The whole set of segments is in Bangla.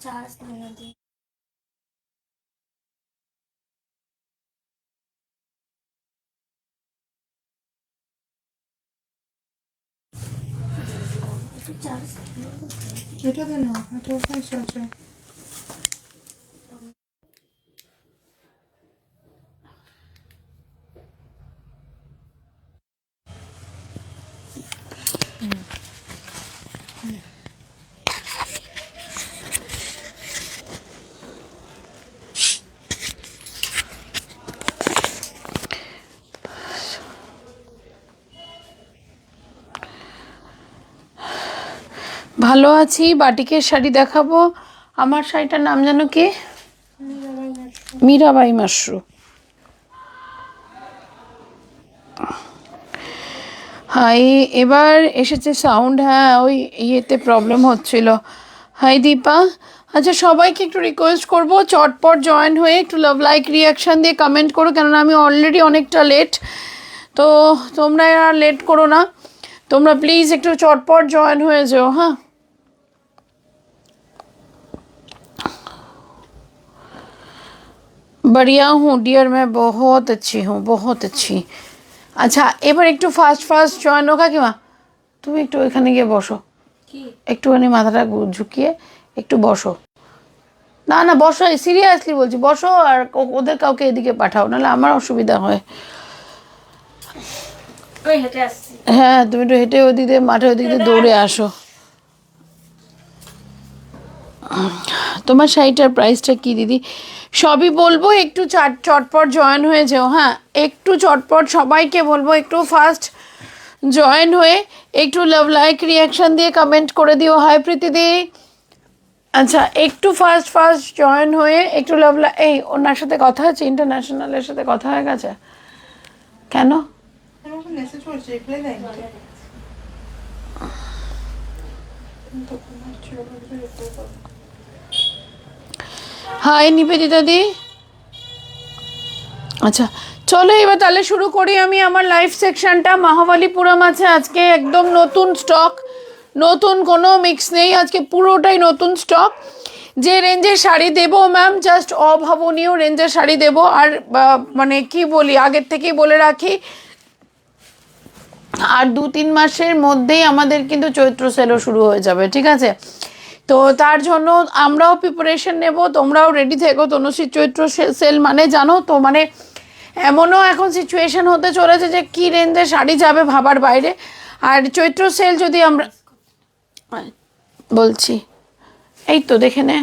चार्ज नहीं होती। এটা দে না, এটা ওখানে আছে। ভালো আছি। বাটিকের শাড়ি দেখাবো। আমার শাড়িটার নাম জানো কি? মীরাবাই মাশরু। হাই, এবার এসেছে সাউন্ড। হ্যাঁ, ওই ইয়েতে প্রবলেম হচ্ছিল। হাই দীপা। আচ্ছা, সবাইকে একটু রিকোয়েস্ট করবো চটপট জয়েন হয়ে একটু লাভ লাইক রিয়াকশান দিয়ে কমেন্ট করো, কেননা আমি অলরেডি অনেকটা লেট। তো তোমরা আর লেট করো না, তোমরা প্লিজ একটু চটপট জয়েন হয়ে যাও। হ্যাঁ, बढ़िया हूँ डियर, मैं बहुत अच्छी हूँ, बहुत अच्छी। আচ্ছা, এবার একটু ফাস্ট ফাস্ট জয়েন হোক। কাকিমা, তুমি একটু এখানে গিয়ে বসো, একটুখানি মাথাটা ঝুঁকিয়ে একটু বসো। না না, বসো, সিরিয়াসলি বলছি, বসো। আর ওদের কাউকে এদিকে পাঠাও, নাহলে আমার অসুবিধা হয়। হ্যাঁ, তুমি একটু হেঁটে ওদিক দিয়ে মাঠে ওদিক দিয়ে দৌড়ে আসো। তোমার শাড়িটার প্রাইসটা কি দিদি? সবই বলবো, একটু চটপট জয়েন হয়ে যাও। হ্যাঁ, একটু চটপট সবাইকে বলবো একটু ফাস্ট জয়েন হয়ে একটু লাভ লাইক রিয়াকশান দিয়ে কমেন্ট করে দিও। হাই প্রীতিদি। আচ্ছা, একটু ফাস্ট ফাস্ট জয়েন হয়ে একটু লাভ লাইক। এই, ওনার সাথে কথা আছে, ইন্টারন্যাশনালের সাথে কথা হয়ে গেছে কেন? মেসেজ করছে, রিপ্লাই দেয়নি তো। হাই নিবেদিতা দি। আচ্ছা, চলো এবার তাহলে শুরু করি আমি আমার লাইভ সেকশনটা। মাহাবালিপুরম আছে আজকে, একদম নতুন স্টক, নতুন কোনো মিক্স নেই আজকে, পুরোটাই নতুন স্টক। যে রেঞ্জের শাড়ি দেবো ম্যাম, জাস্ট অভাবনীয় রেঞ্জের শাড়ি দেবো। আর মানে কি বলি, আগের থেকেই বলে রাখি, আর 2-3 মাসের মধ্যেই আমাদের কিন্তু চৈত্র সেলও শুরু হয়ে যাবে, ঠিক আছে? তো তার জন্য আমরাও প্রিপারেশন নেব, তোমরাও রেডি থেকো। তনুশ্রী, চৈত্র সেল মানে জানো তো, মানে এমনও এখন সিচুয়েশন হতে চলেছে যে কী রেঞ্জে শাড়ি যাবে ভাবার বাইরে। আর চৈত্র সেল যদি আমরা বলছি, এই তো দেখে নে,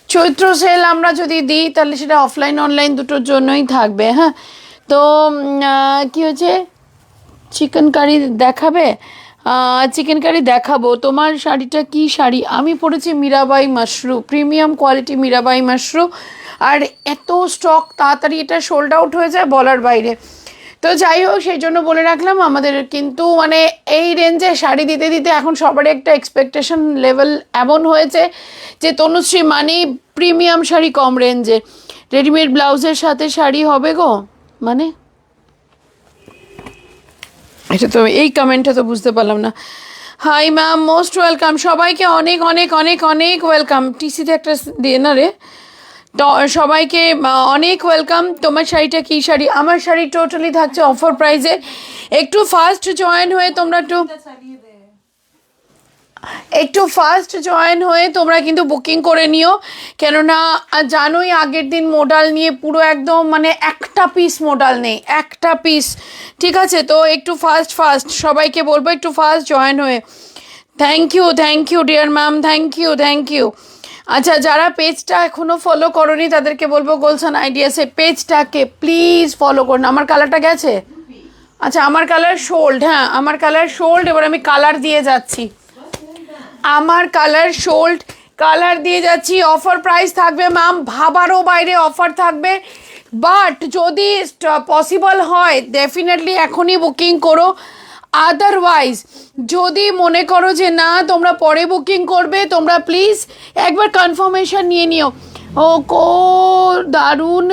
চৈত্র সেল আমরা যদি দিই তাহলে সেটা অফলাইন অনলাইন দুটোর জন্যই থাকবে। হ্যাঁ, তো কী হচ্ছে, চিকেন কারি দেখাবে? চিকেন কারি দেখাবো। তোমার শাড়িটা কি শাড়ি? আমি পরেছি মীরাবাই মাশরু, প্রিমিয়াম কোয়ালিটি মীরাবাই মাশরু। আর এত স্টক তাড়াতাড়ি এটা সোল্ড আউট হয়ে যায় বলার বাইরে। তো যাই হোক, সেই জন্য বলে রাখলাম, আমাদের কিন্তু মানে এই রেঞ্জে শাড়ি দিতে দিতে এখন সবারই একটা এক্সপেকটেশন লেভেল এমন হয়েছে যে তনুশ্রী মানে প্রিমিয়াম শাড়ি কম রেঞ্জে, রেডিমেড ব্লাউজের সাথে শাড়ি হবে গো। মানে এটা তো, এই কমেন্টটা তো বুঝতে পারলাম না। Hi ma'am, most welcome. সবাইকে অনেক অনেক অনেক অনেক ওয়েলকাম। টিসিতে একটা দিয়ে না রে, তো সবাইকে অনেক ওয়েলকাম। তোমার শাড়িটা কী শাড়ি? আমার শাড়ি টোটালি থাকছে অফার প্রাইসে। একটু ফাস্ট জয়েন হয়ে তোমরা একটু ফাস্ট জয়েন হয়ে তোমরা কিন্তু বুকিং করে নিও, কেননা জানোই আগের দিন মোডাল নিয়ে পুরো একদম মানে একটা পিস মোডাল নেই, একটা পিস, ঠিক আছে? তো একটু ফাস্ট ফাস্ট সবাইকে বলবো একটু ফাস্ট জয়েন হয়ে। Thank you dear ma'am, thank you. আচ্ছা, যারা পেজটা এখনও ফলো করোনি তাদেরকে বলবো গোলসান আইডিয়াসে পেজটাকে প্লিজ ফলো করুন। আমার কালারটা গেছে? আচ্ছা, আমার কালার শোল্ড। হ্যাঁ, আমার কালার শোল্ড। এবার আমি কালার দিয়ে যাচ্ছি, আমার কালার শোল্ড, কালার দিয়ে যাচ্ছি। অফার প্রাইস থাকবে ম্যাম, ভাবারও বাইরে অফার থাকবে। বাট যদি পসিবল হয় ডেফিনেটলি এখনই বুকিং করো। আদারওয়াইজ যদি মনে করো যে না তোমরা পরে বুকিং করবে, তোমরা প্লিজ একবার কনফার্মেশন নিয়ে নিও। ও দারুণ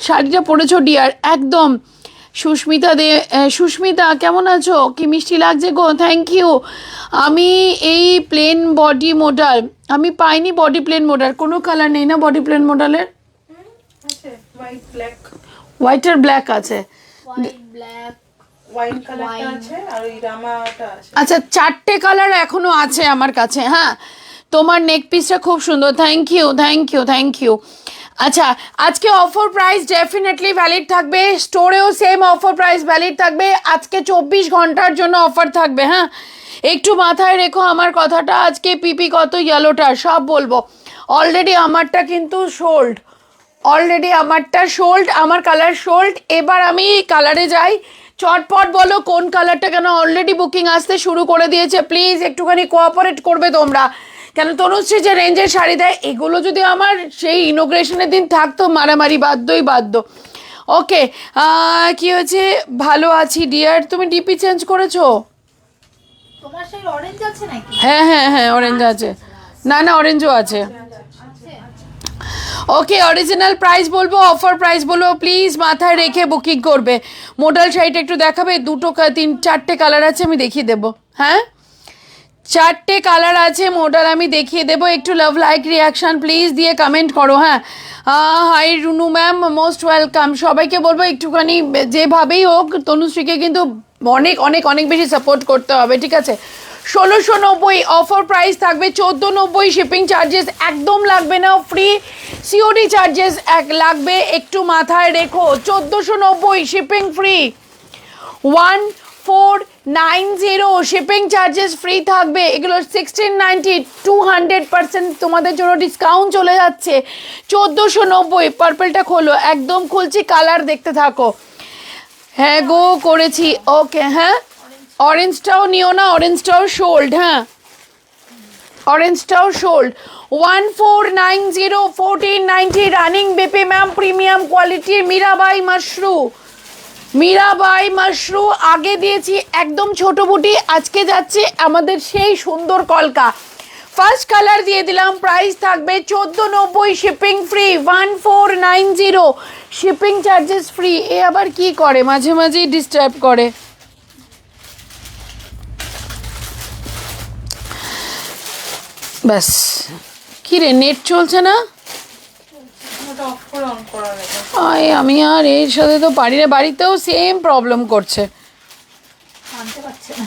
শাড়িটা পরেছো ডিয়ার, একদম সুস্মিতা কেমন আছো? কি মিষ্টি লাগছে গো, থ্যাংক ইউ। আমি এই প্লেন বডি মডেল, আমি পাইনি বডি প্লেন মডেল, কোনো কালার নেই না বডি প্লেন মডেলের? আছে হোয়াইট ব্ল্যাক, হোয়াইট আর ব্ল্যাক আছে। হোয়াইট ব্ল্যাক ওয়াইন কালারটা আছে আর ওই রামাটা আছে। আচ্ছা, 4টে কালার এখনো আছে আমার কাছে। হ্যাঁ, তোমার নেক পিসটা খুব সুন্দর, thank you thank you thank you. আচ্ছা, আজকে অফার প্রাইস ডেফিনেটলি ভ্যালিড থাকবে, স্টোরেও সেম অফার প্রাইস ভ্যালিড থাকবে, আজকে 24 ঘন্টার জন্য অফার থাকবে। হ্যাঁ, একটু মাথায় রেখো আমার কথাটা, আজকে পিপি কত, ইয়েলোটা সব বলবো। অলরেডি আমারটা কিন্তু সোল্ড, অলরেডি আমারটা সোল্ড, আমার কালার সোল্ড। এবার আমি কালারে যাই, চটপট বলো কোন কালারটা, কেন অলরেডি বুকিং আসতে শুরু করে দিয়েছে। প্লিজ একটুখানি কোঅপারেট করবে তোমরা, কেন তনুশ্রী যে রেঞ্জের শাড়ি দেয় এগুলো যদি আমার সেই ইনোগ্রেশনের দিন থাকতো মারামারি বাধ্যই বাধ্য। ওকে, কি হয়েছে? ভালো আছি ডিয়ার, তুমি ডিপি চেঞ্জ করেছো? তোমার সেই অরেঞ্জ আছে নাকি? হ্যাঁ হ্যাঁ হ্যাঁ, অরেঞ্জ আছে, না না অরেঞ্জও আছে। আছে। ওকে, অরিজিনাল প্রাইস বলবো, অফার প্রাইস বলবো, প্লিজ মাথায় রেখে বুকিং করবে। মডেল শাড়িটা একটু দেখাবে, 4টে কালার আছে, আমি দেখিয়ে দেবো। হ্যাঁ, 4টে কালার আছে মডেল, আমি দেখিয়ে দেবো। একটু লাভ লাইক রিয়াকশান প্লিজ দিয়ে কমেন্ট করো। হ্যাঁ, hi Runu ma'am, most welcome. সবাইকে বলবো একটুখানি যেভাবেই হোক তনুশ্রীকে কিন্তু অনেক অনেক অনেক বেশি সাপোর্ট করতে হবে, ঠিক আছে? 1690 অফার প্রাইস থাকবে, 1490 শিপিং চার্জেস একদম লাগবে না, ফ্রি সিওডি চার্জেস লাগবে, একটু মাথায় রেখো। 1490 shipping free, 1490 shipping charges free থাকবে। এগুলো 1690, 200% তোমাদের জন্য ডিসকাউন্ট চলে যাচ্ছে। 1490, পার্পলটা খোলো, একদম খুলছি, কালার দেখতে থাকো। হ্যাঁ গো করেছি, ওকে। হ্যাঁ, অরেঞ্জটাও নিও না, অরেঞ্জটাও সোল্ড। হ্যাঁ, অরেঞ্জটাও sold. 1490, 1490 running BP ma'am, premium কোয়ালিটির মীরাবাই মাশরু, মীরাবাই মাশরু আগে দিয়েছি একদম ছোট বুটি, আজকে যাচ্ছে আমাদের সেই সুন্দর কলকা। ফার্স্ট কালার দিয়ে দিলাম, প্রাইস থাকবে 1490, shipping free, 1490 shipping charges free. এ আবার কি করে, মাঝে মাঝেই ডিস্টার্ব করে। ব্যাস, কি রে, নেট চলছে না? ওটা অফ করে অন করা লাগে। আমি আর এর সাথে তো পারি না, বাড়িতেও সেম প্রবলেম করছে। আনতে পারছে না।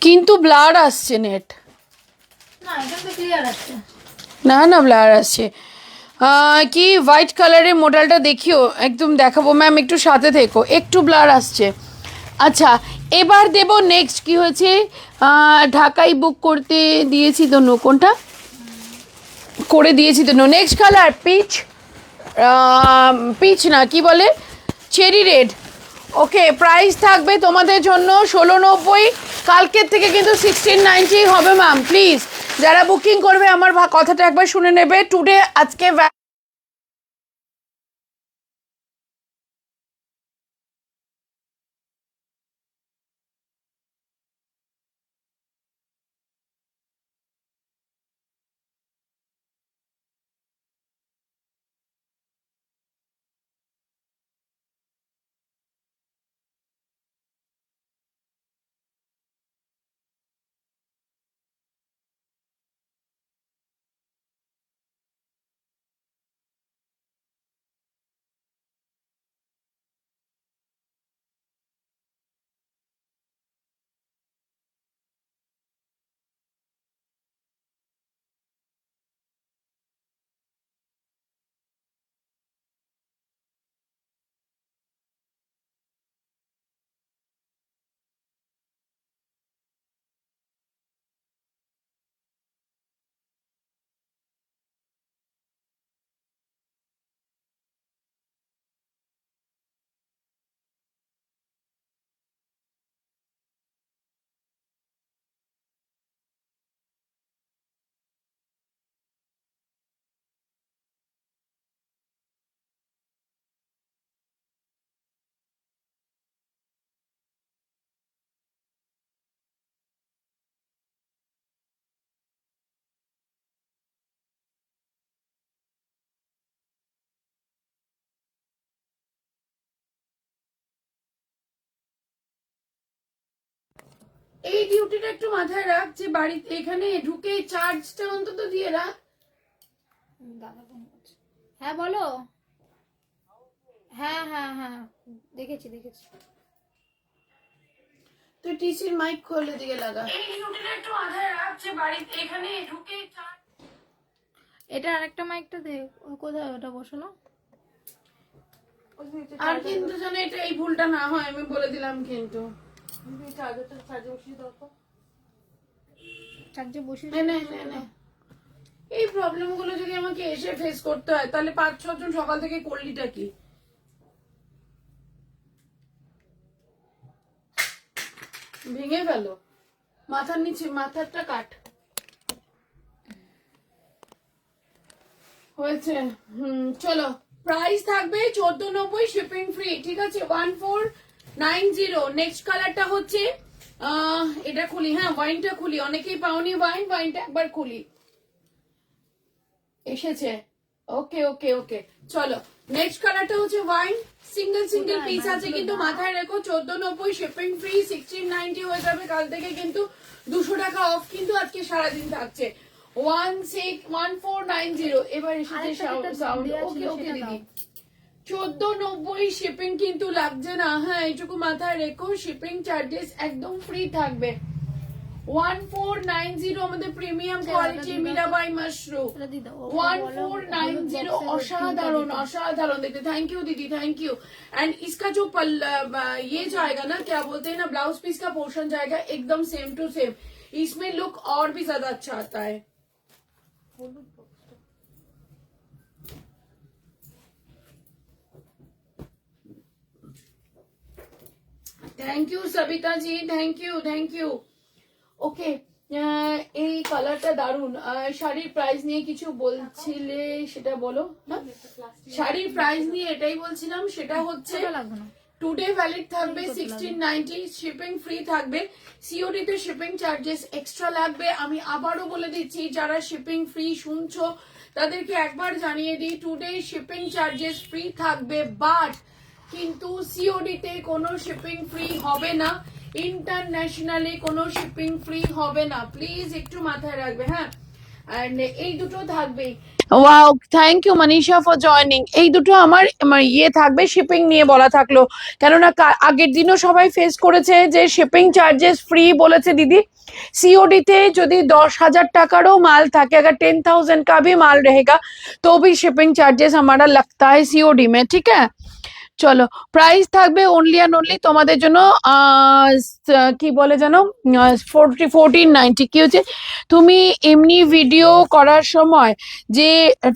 কিন্তু ব্লার আসছে নেট, না, এখান তো ক্লিয়ার আছে। না না ব্লার আসছে। কি হোয়াইট কালারের মডেলটা দেখিও, একদম দেখাবো ম্যাম, একটু সাথে থেকো, একটু ব্লার আসছে। আচ্ছা, এবার দেব নেক্সট। কি হয়েছে, ঢাকাই বুক করতে দিয়েছি তো, কোনটা করে দিয়েছি তো। নেক্সট কালার পিচ, পিচ না কি বলে, চেরি রেড। ওকে, প্রাইস থাকবে তোমাদের জন্য 1690, কালকের থেকে কিন্তু 1690 হবে ম্যাম। প্লিজ যারা বুকিং করবে আমার কথাটা একবার শুনে নেবে। টুডে আজকে এই ডিউটিটা একটু মাথায় রাখ যে বাড়িতে এখানে ঢুকে চার্জটা অন্তত দিয়ে রাখ। দাদা ফোন করছে। হ্যাঁ বলো। হ্যাঁ হ্যাঁ হ্যাঁ দেখেছি দেখেছি। তুই টিসির মাইক খোলে দিকে লাগা। এই ডিউটিটা একটু মাথায় রাখ যে বাড়িতে এখানে ঢুকে এটা আরেকটা মাইকটা দে। কোথায় ওটা বসানো? আর কিন্তু জানো এটা এই ভুলটা না হয় আমি বলে দিলাম কিন্তু। চার্জে বসিয়ে এই প্রবলেম গুলো যদি আমাকে এসে ফেস করতে হয় তাহলে 5-6 জন সকাল থেকে করলিটা কি? ভেঙে গেল মাথার নিচে, মাথারটা কাট হয়েছে। চলো প্রাইস থাকবে 1490, শিপিং ফ্রি, ঠিক আছে? 1490। নেক্সট কালারটা হচ্ছে এটা খুলি, হ্যাঁ ওয়াইনটা খুলি, অনেকেই পাওনি ওয়াইনটা একবার খুলি। এসেছে, ওকে ওকে ওকে। চলো নেক্সট কালারটা হচ্ছে ওয়াইন, সিঙ্গেল পিস আছে কিন্তু মাথায় রেখো 1490, শিপিং ফ্রি, 1690 হয়ে যাবে কাল থেকে কিন্তু 200 টাকা অফ কিন্তু আজকে সারাদিন থাকছে। 1490 এবার এসেছে সাউন্ড। ওকে ওকে দিদি, 1490 শিপিং কিন্তু লাগছে না, হ্যাঁ এইটুকু মাথায় রেখো, শিপিং চার্জেস একদম ফ্রি থাকবে। 1490 আমাদের প্রিমিয়াম কোয়ালিটি মীরাবাই মাশরুম। 1490 অসাধারণ অসাধারণ देखते। थैंक यू दीदी, थैंक यू। एंड इसका जो ये जाएगा ना, क्या बोलते हैं ना, ब्लाउज पीस का पोर्शन जाएगा एकदम सेम टू सेम, इसमें लुक और भी ज्यादा अच्छा आता है। Thank you Sabita ji, thank you. Okay এই কালারটা দারুন। শাড়ির প্রাইস নিয়ে কিছু বলছিলে সেটা বলো। শাড়ির প্রাইস নিয়ে এটাই বলছিলাম, সেটা হচ্ছে টুডে ভ্যালিড থাকবে 1690, শিপিং ফ্রি থাকবে। সিওডি তে শিপিং চার্জেস এক্সট্রা লাগবে। আমি আবারও বলে দিচ্ছি যারা শিপিং ফ্রি শুনছো তাদেরকে একবার জানিয়ে দিই, টুডে শিপিং চার্জেস ফ্রি থাকবে, বাট কিন্তু সিওডি তে কোনো শিপিং ফ্রি হবে না, ইন্টারন্যাশনালি কোনো শিপিং ফ্রি হবে না, প্লিজ একটু মাথায় রাখবে। হ্যাঁ এন্ড এই দুটো থাকবে। Wow, thank you Manisha for joining. এই দুটো আমার ইয়ে থাকবে, শিপিং নিয়ে বলা থাকলো, কেননা আগের দিনও সবাই ফেস করেছে যে শিপিং চার্জেস ফ্রি বলেছে দিদি। सीओडी তে যদি 10,000 টাকারও মাল থাকে, अगर 10,000 का भी माल रहेगा तो भी शिपिंग चार्जेस हमारा लगता है सीओडी में, ठीक है? চলো প্রাইস থাকবে অনলি অ্যান্ড অনলি তোমাদের জন্য কি বলে জানো 1490। কি হচ্ছে, তুমি এমনি ভিডিও করার সময় যে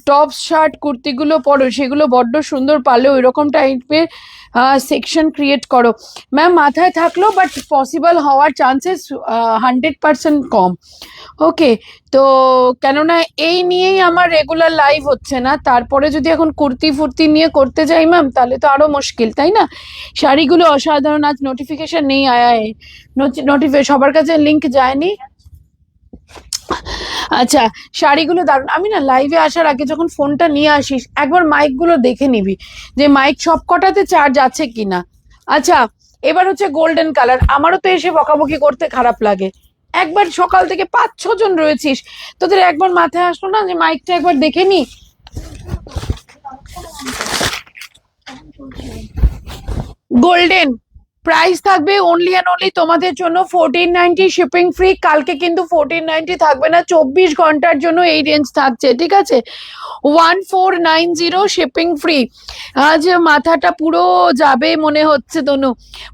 টপ শার্ট কুর্তিগুলো পরো সেগুলো বড্ড সুন্দর, পারলে ওই রকম টাইপের সেকশন ক্রিয়েট করো। ম্যাম মাথায় থাকলো, বাট পসিবল হওয়ার চান্সেস 100% কম। ওকে, তো কেননা এই নিয়েই আমার রেগুলার লাইভ হচ্ছে না, তারপরে যদি এখন কুর্তি ফুর্তি নিয়ে করতে যাই ম্যাম তাহলে তো আরো মুশকিল, তাই না? শাড়িগুলো অসাধারণ। আজ নোটিফিকেশন নেই আয়া, নোটিফিকেশন সবার কাছে লিংক যায়নি। আচ্ছা শাড়িগুলো দারুণ। আমি না লাইভে আসার আগে যখন ফোনটা নিয়ে আসিস একবার মাইক গুলো দেখে নিবি যে মাইক সব কটাতে চার্জ আছে কিনা। আচ্ছা এবার হচ্ছে গোল্ডেন কালার। আমারও তো এসে বকাবকি করতে খারাপ লাগে, একবার সকাল থেকে 5-6 জন রয়েছিস, তোদের একবার মাথায় আসলো না যে মাইকটা একবার দেখে নি। গোল্ডেন প্রাইস থাকবে অনলি অ্যান্ড অনলি তোমাদের জন্য 1490, শিপিং ফ্রি। কালকে কিন্তু 1490 থাকবে না, 24 ঘন্টার জন্য এই রেঞ্জ থাকছে, ঠিক আছে? 1490 শিপিং ফ্রি। আজ মাথাটা পুরো যাবে মনে হচ্ছে তনু,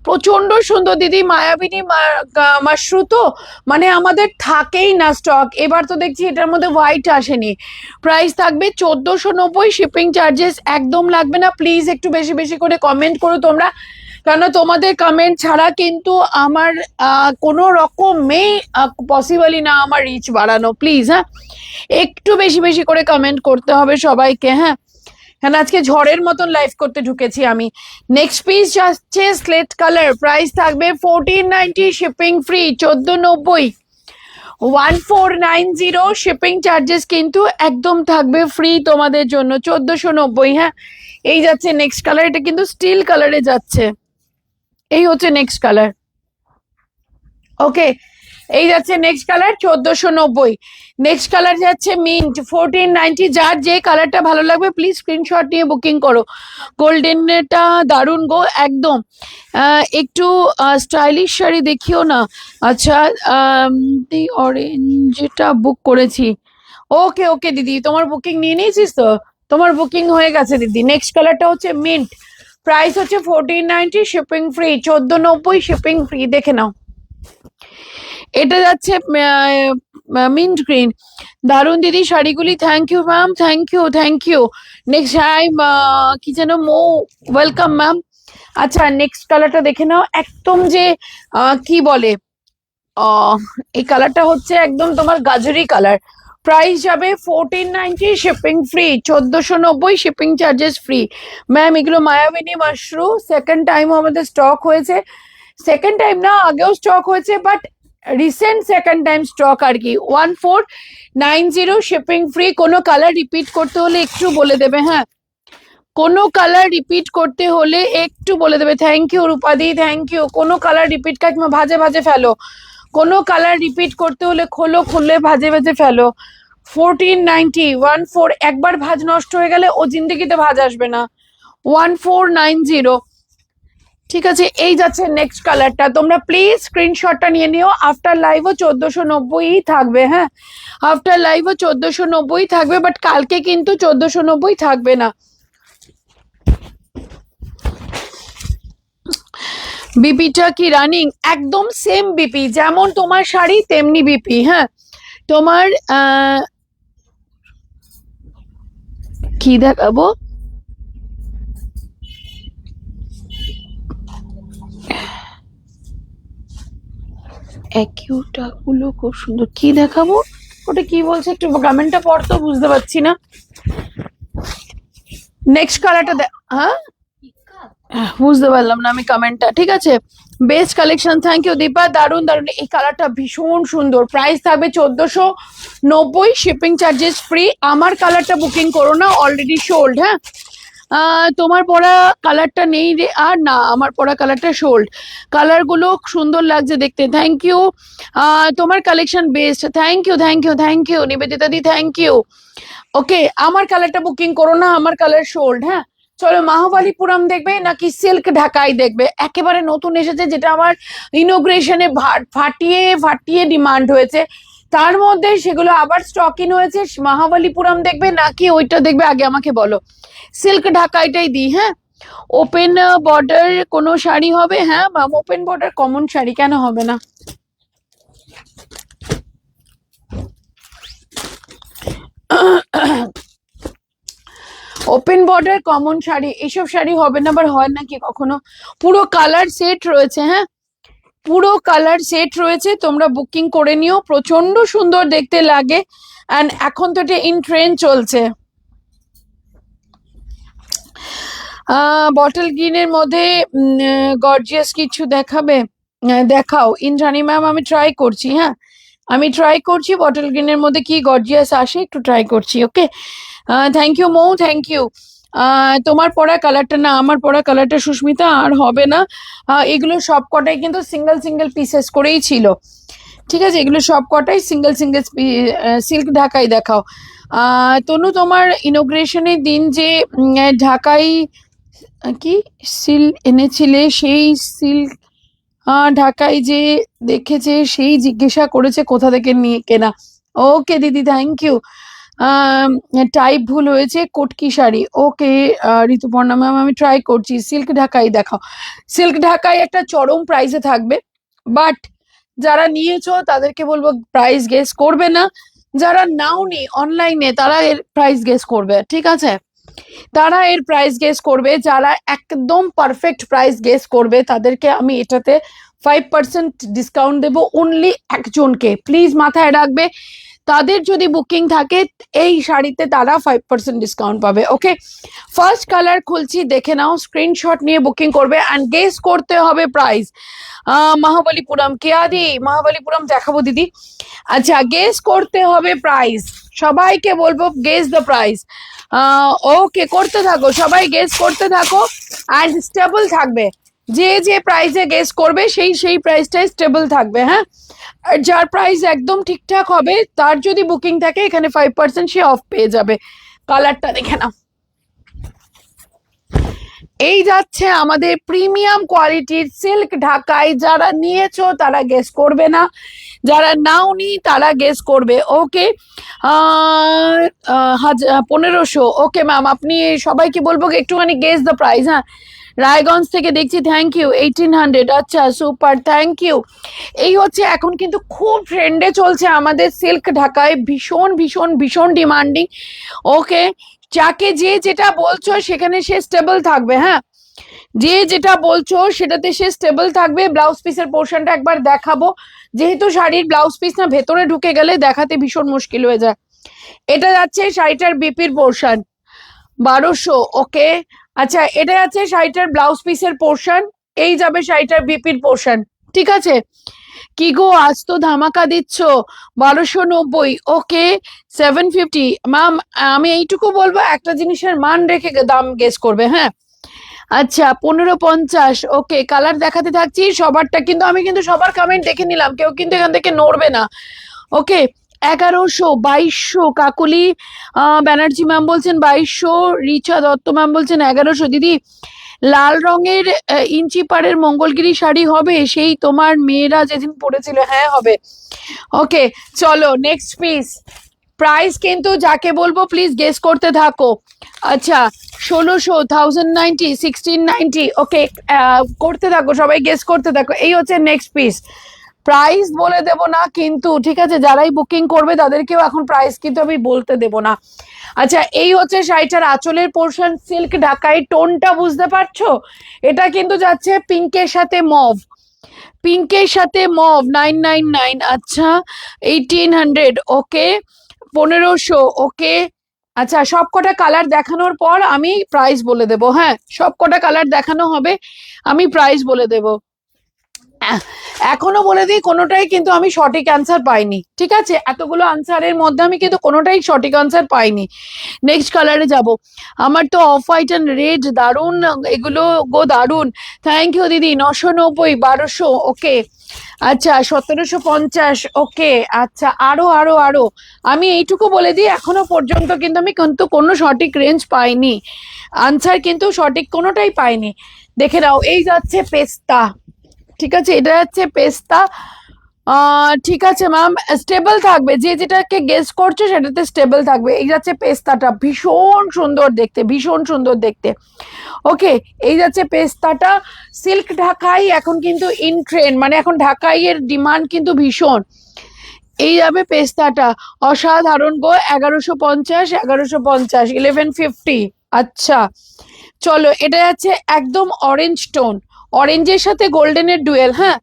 প্রচন্ড সুন্দর দিদি। মায়াবিনী মাশরু তো মানে আমাদের থাকেই না স্টক, এবার তো দেখছি এটার মধ্যে হোয়াইট আসেনি। প্রাইস থাকবে 1490, শিপিং চার্জেস একদম লাগবে না। প্লিজ একটু বেশি বেশি করে কমেন্ট করো তোমরা, কেন তোমাদের কমেন্ট ছাড়া কিন্তু আমার কোনো রকমেই পসিবলই না আমার রিচ বাড়ানো। প্লিজ হ্যাঁ একটু বেশি বেশি করে কমেন্ট করতে হবে সবাইকে। হ্যাঁ হ্যাঁ আজকে ঝড়ের মতন লাইভ করতে ঢুকেছি আমি। নেক্সট পিস যাচ্ছে স্লেট কালার, প্রাইস থাকবে 1490, শিপিং ফ্রি 1490। 1490 শিপিং চার্জেস কিন্তু একদম থাকবে ফ্রি তোমাদের জন্য 1490। হ্যাঁ এই যাচ্ছে নেক্সট কালার, এটা কিন্তু স্টিল কালারে যাচ্ছে। এই হচ্ছে নেক্সট কালার। ওকে, এই যাচ্ছে নেক্সট কালার 1490। নেক্সট কালার যাচ্ছে মিন্ট 1490। যার যে কালারটা ভালো লাগবে প্লিজ স্ক্রিনশট নিয়ে বুকিং করো। গোল্ডেনটা দারুণ গো একদম। একটু স্টাইলিশ শাড়ি দেখিও না। আচ্ছা, অরেঞ্জটা বুক করেছি। ওকে ওকে দিদি, তোমার বুকিং নিয়ে নিয়েছিস তো? তোমার বুকিং হয়ে গেছে দিদি। নেক্সট কালারটা হচ্ছে মিন্ট, প্রাইস হচ্ছে 1490, শিপিং ফ্রি। 1490 শিপিং ফ্রি, দেখে নাও। এটা যাচ্ছে মিন্ট গ্রিন, দারুন দিদি শাড়িগুলি। Thank you ma'am, thank you thank you. Next hi কি যেন মো, ওয়েলকাম ম্যাম। আচ্ছা নেক্সট কালারটা দেখে নাও, একদম যে কি বলে এই কালারটা হচ্ছে একদম তোমার গাজরি কালার। প্রাইস যাবে 1490, shipping free. 1490 shipping charges free. Ma'am এগুলো মায়াবিনী মাশরু, সেকেন্ড টাইম আমাদের স্টক হয়েছে। সেকেন্ড টাইম না, আগেও স্টক হয়েছে, but recent second time stock আর কি। 1490 শিপিং ফ্রি। কোনো কালার রিপিট করতে হলে একটু বলে দেবে, হ্যাঁ কোনো কালার রিপিট করতে হলে একটু বলে দেবে। থ্যাংক ইউ রূপাদি, থ্যাংক ইউ। কোনো কালার রিপিট কাজ ভাজে ভাজে ফেলো, কোনো কালার রিপিট করতে হলে খোলো, খুললে ভাজে ভাজে ফেলো। 1490, 14, একবার ভাজ নষ্ট হয়ে গেলে ও জিন্দগিতে ভাজ আসবে না। 1490, ঠিক আছে। এই যাচ্ছে নেক্সট কালারটা, তোমরা প্লিজ স্ক্রিনশটটা নিয়ে নিও। আফটার লাইভও 1490 থাকবে, হ্যাঁ আফটার লাইভও 1490 থাকবে, বাট কালকে কিন্তু 1490 থাকবে না। বিপিটা কি রানিং? একদম সেম বিপি, যেমন তোমার শাড়ি তেমনি বিপি, হ্যাঁ। তোমার কি দেখাবো, গুলো খুব সুন্দর। কি দেখাবো ওটা, কি বলছে একটু কমেন্টটা পড়তো, বুঝতে পারছি না। নেক্সট কালারটা হ্যাঁ বুঝতে পারলাম না আমি কমেন্টটা, ঠিক আছে। Best collection, thank you Dipa, দারুন দারুন। এই কালারটা ভীষণ সুন্দর, প্রাইস থাকবে 1490, শিপিং চার্জেস ফ্রি। আমার কালারটা বুকিং করো না, অলরেডি সোল্ড, হ্যাঁ। তোমার পরা কালারটা নেই রে, আর না আমার পরা কালারটা সোল্ড। কালারগুলো সুন্দর লাগছে দেখতে, থ্যাংক ইউ। তোমার collection best, thank you thank you thank you Nivedita di, thank you. Okay, আমার কালারটা বুকিং করো না, আমার কালার সোল্ড, হ্যাঁ। চলো মাহবালিপুরম দেখবে নাকি সিল্ক ঢাকাই দেখবে? একেবারে নতুন এসেছে, যেটা আমার ইনোগ্রেশনে ফাটিয়ে ফাটিয়ে ডিমান্ড হয়েছে, তার মধ্যে সেগুলো আবার স্টক ইন হয়েছে। মাহবালিপুরম দেখবে নাকি ওইটা দেখবে, আগে আমাকে বলো। সিল্ক ঢাকাইটাই দিই, হ্যাঁ। ওপেন বর্ডার কোনো শাড়ি হবে? হ্যাঁ ma'am, open border common sari কেন হবে না? ওপেন বর্ডার কমন শাড়ি, এইসব শাড়ি হবে না, আবার হয় নাকি কখনো? পুরো কালার সেট রয়েছে, হ্যাঁ পুরো কালার সেট রয়েছে, তোমরা বুকিং করে নিও। প্রচন্ড সুন্দর দেখতে লাগে, অ্যান্ড এখন তো এটা ইন ট্রেন্ড চলছে। বটল গ্রিনের মধ্যে গর্জিয়াস কিছু দেখাবে? দেখাও ইন্দ্রাণী ম্যাম, আমি ট্রাই করছি, হ্যাঁ আমি ট্রাই করছি। বটল গ্রিনের মধ্যে কি গর্জিয়াস আসে একটু ট্রাই করছি। Okay, thank you Mou, thank you. তোমার পরা কালারটা না, আমার পরা কালারটা সুস্মিতা আর হবে না। এগুলো সব কটাই কিন্তু সিঙ্গেল সিঙ্গেল পিসেস করেই ছিল, ঠিক আছে। এগুলো সব কটাই সিঙ্গেল সিঙ্গেল সিল্ক ঢাকাই দেখাও। তনু, তোমার ইনোগ্রেশনের দিন যে ঢাকাই কি সিল এনেছিলে, সেই সিল্ক ঢাকাই যে দেখেছে সেই জিজ্ঞাসা করেছে কোথা থেকে নিয়ে কেনা। ওকে দিদি, থ্যাংক ইউ। টাইপ ভুল হয়েছে, কটকি শাড়ি। ওকে ঋতুপর্ণা ম্যাম, আমি ট্রাই করছি। সিল্ক ঢাকাই দেখাও। সিল্ক ঢাকাই একটা চরম প্রাইসে থাকবে, বাট যারা নিয়েছো তাদেরকে বলবো প্রাইস গেস করবে না। যারা নাওনি অনলাইনে তারা এর প্রাইস গেস করবে, ঠিক আছে, তারা এর প্রাইস গেস করবে। যারা একদম পারফেক্ট প্রাইস গেস করবে তাদেরকে আমি এটাতে 5% ডিসকাউন্ট দেবো, অনলি একজনকে। প্লিজ মাথায় রাখবে, তাদের যদি বুকিং থাকে এই শাড়িতে তারা 5% ডিসকাউন্ট পাবে। ওকে, ফার্স্ট কালার খুলছি, দেখে নাও, স্ক্রিনশট নিয়ে বুকিং করবে, অ্যান্ড গেস করতে হবে প্রাইস। মহাবলীপুরম কেয়াদি, মহাবলীপুরম দেখাবো দিদি। আচ্ছা, গেস করতে হবে প্রাইস, সবাইকে বলবো গেস দ্য প্রাইস। ওকে, করতে থাকো সবাই, গেস করতে থাকো, অ্যান্ড স্টেবল থাকবে। যে যে প্রাইসে গেস করবে সেই প্রাইসটাই স্টেবল থাকবে, হ্যাঁ। আর যার প্রাইস একদম ঠিকঠাক হবে তার যদি বুকিং থাকে এখানে 5% সে অফ পেয়ে যাবে। কালারটা দেখে নাও, এই যাচ্ছে আমাদের প্রিমিয়াম কোয়ালিটির সিল্ক ঢাকাই। যারা নিয়েছো তারা গেস করবে না, যারা নাওনি তারা গেস করবে। ওকে, 1500। ওকে ম্যাম, আপনি সবাইকে বলবো একটুখানি গেস দ্য প্রাইস। হ্যাঁ, রায়গঞ্জ থেকে দেখছি, থ্যাংক ইউ। 1800, আচ্ছা সুপার, থ্যাংক ইউ। এই হচ্ছে এখন কিন্তু খুব ট্রেন্ডে চলছে আমাদের সিল্ক ঢাকায়, ভীষণ ভীষণ ভীষণ ডিমান্ডিং। ওকে, যাকে যে যেটা বলছো সেখানে সে স্টেবল থাকবে, হ্যাঁ, যে যেটা বলছো সেটাতে সে স্টেবল থাকবে। ব্লাউজ পিসের পোর্শনটা একবার দেখাবো, যেহেতু শাড়ির ব্লাউজ পিস না ভেতরে ঢুকে গেলে দেখাতে ভীষণ মুশকিল হয়ে যায়। এটা যাচ্ছে শাড়িটার বিপির পোর্শন, 1200। ওকে, আচ্ছা এটা যাচ্ছে শাড়িটার ব্লাউজ পিসের পোর্শন, এই যাবে শাড়িটার বিপির পোর্শন, ঠিক আছে। কি গো আজ তো ধামাকা দিচ্ছ, 1290। ওকে, 750। ম্যাম আমি এইটুকু বলবো, একটা জিনিসের মান রেখে দাম গেস করবে, হ্যাঁ। আচ্ছা 1550। ওকে, কালার দেখাতে থাকছি সবারটা, কিন্তু আমি কিন্তু সবার কমেন্ট দেখে নিলাম, কেউ কিন্তু এখান থেকে নড়বে না। ওকে, 1100, 2200। কাকুলি ব্যানার্জি ম্যাম বলছেন 2200, রিচা দত্ত ম্যাম বলছেন 1100। দিদি লাল রঙের ইঞ্চি পাড়ের মঙ্গলগিরি শাড়ি হবে, সেই তোমার মেয়েরা যেদিন পড়েছিল? হ্যাঁ হবে। ওকে চলো নেক্সট পিস। প্রাইস কিন্তু যাকে বলবো প্লিজ গেস করতে থাকো। আচ্ছা 1600, 1090, 1690। ওকে, করতে থাকো সবাই, গেস করতে থাকো। এই হচ্ছে নেক্সট পিস। প্রাইস বলে দেব না কিন্তু, ঠিক আছে, যারাই বুকিং করবে তাদেরকেও এখন প্রাইস কিন্তু আমি বলতে দেব না। আচ্ছা এই হচ্ছে শাড়িটার আঁচলের পোর্শন, সিল্ক ঢাকাই। টোনটা বুঝতে পারছো? এটা কিন্তু যাচ্ছে পিঙ্কের সাথে মভ, পিঙ্কের সাথে মভ, 999। আচ্ছা 1800। ওকে, 1500। ওকে, আচ্ছা সব কটা কালার দেখানোর পর আমি প্রাইস বলে দেব, হ্যাঁ সব কটা কালার দেখানো হবে, আমি প্রাইস বলে দেব। এখনো বলে দিই, কোনোটাই কিন্তু আমি সঠিক অ্যান্সার পাইনি, ঠিক আছে, এতগুলো আনসারের মধ্যে আমি কিন্তু কোনোটাই সঠিক আনসার পাইনি। নেক্সট কালারে যাব। আমার তো অফ হোয়াইট অ্যান্ড রেড দারুন, এগুলো গো দারুন, থ্যাংক ইউ দিদি। 990, 1200। ওকে, আচ্ছা 1750। ওকে, আচ্ছা আরো আরো আরো, আমি এইটুকু বলে দিই এখনো পর্যন্ত কিন্তু আমি কিন্তু কোনো সঠিক রেঞ্জ পাইনি, আনসার কিন্তু সঠিক কোনোটাই পাইনি। দেখে নাও, এই যাচ্ছে পেস্তা, ঠিক আছে, এটা যাচ্ছে পেস্তা। ঠিক আছে ম্যাম, স্টেবল থাকবে, যে যেটাকে গেস করছো সেটাতে স্টেবল থাকবে। এই যাচ্ছে পেস্তাটা, ভীষণ সুন্দর দেখতে, ভীষণ সুন্দর দেখতে। ওকে, এই যাচ্ছে পেস্তাটা। সিল্ক ঢাকাই এখন কিন্তু ইন ট্রেন্ড, মানে এখন ঢাকাই এর ডিমান্ড কিন্তু ভীষণ। এই যাবে পেস্তাটা, অসাধারণ গো, 1150, 1150, 1150। আচ্ছা চলো, এটা যাচ্ছে একদম অরেঞ্জ টোন, অরেঞ্জের সাথে গোল্ডেনের ডুয়েল, হ্যাঁ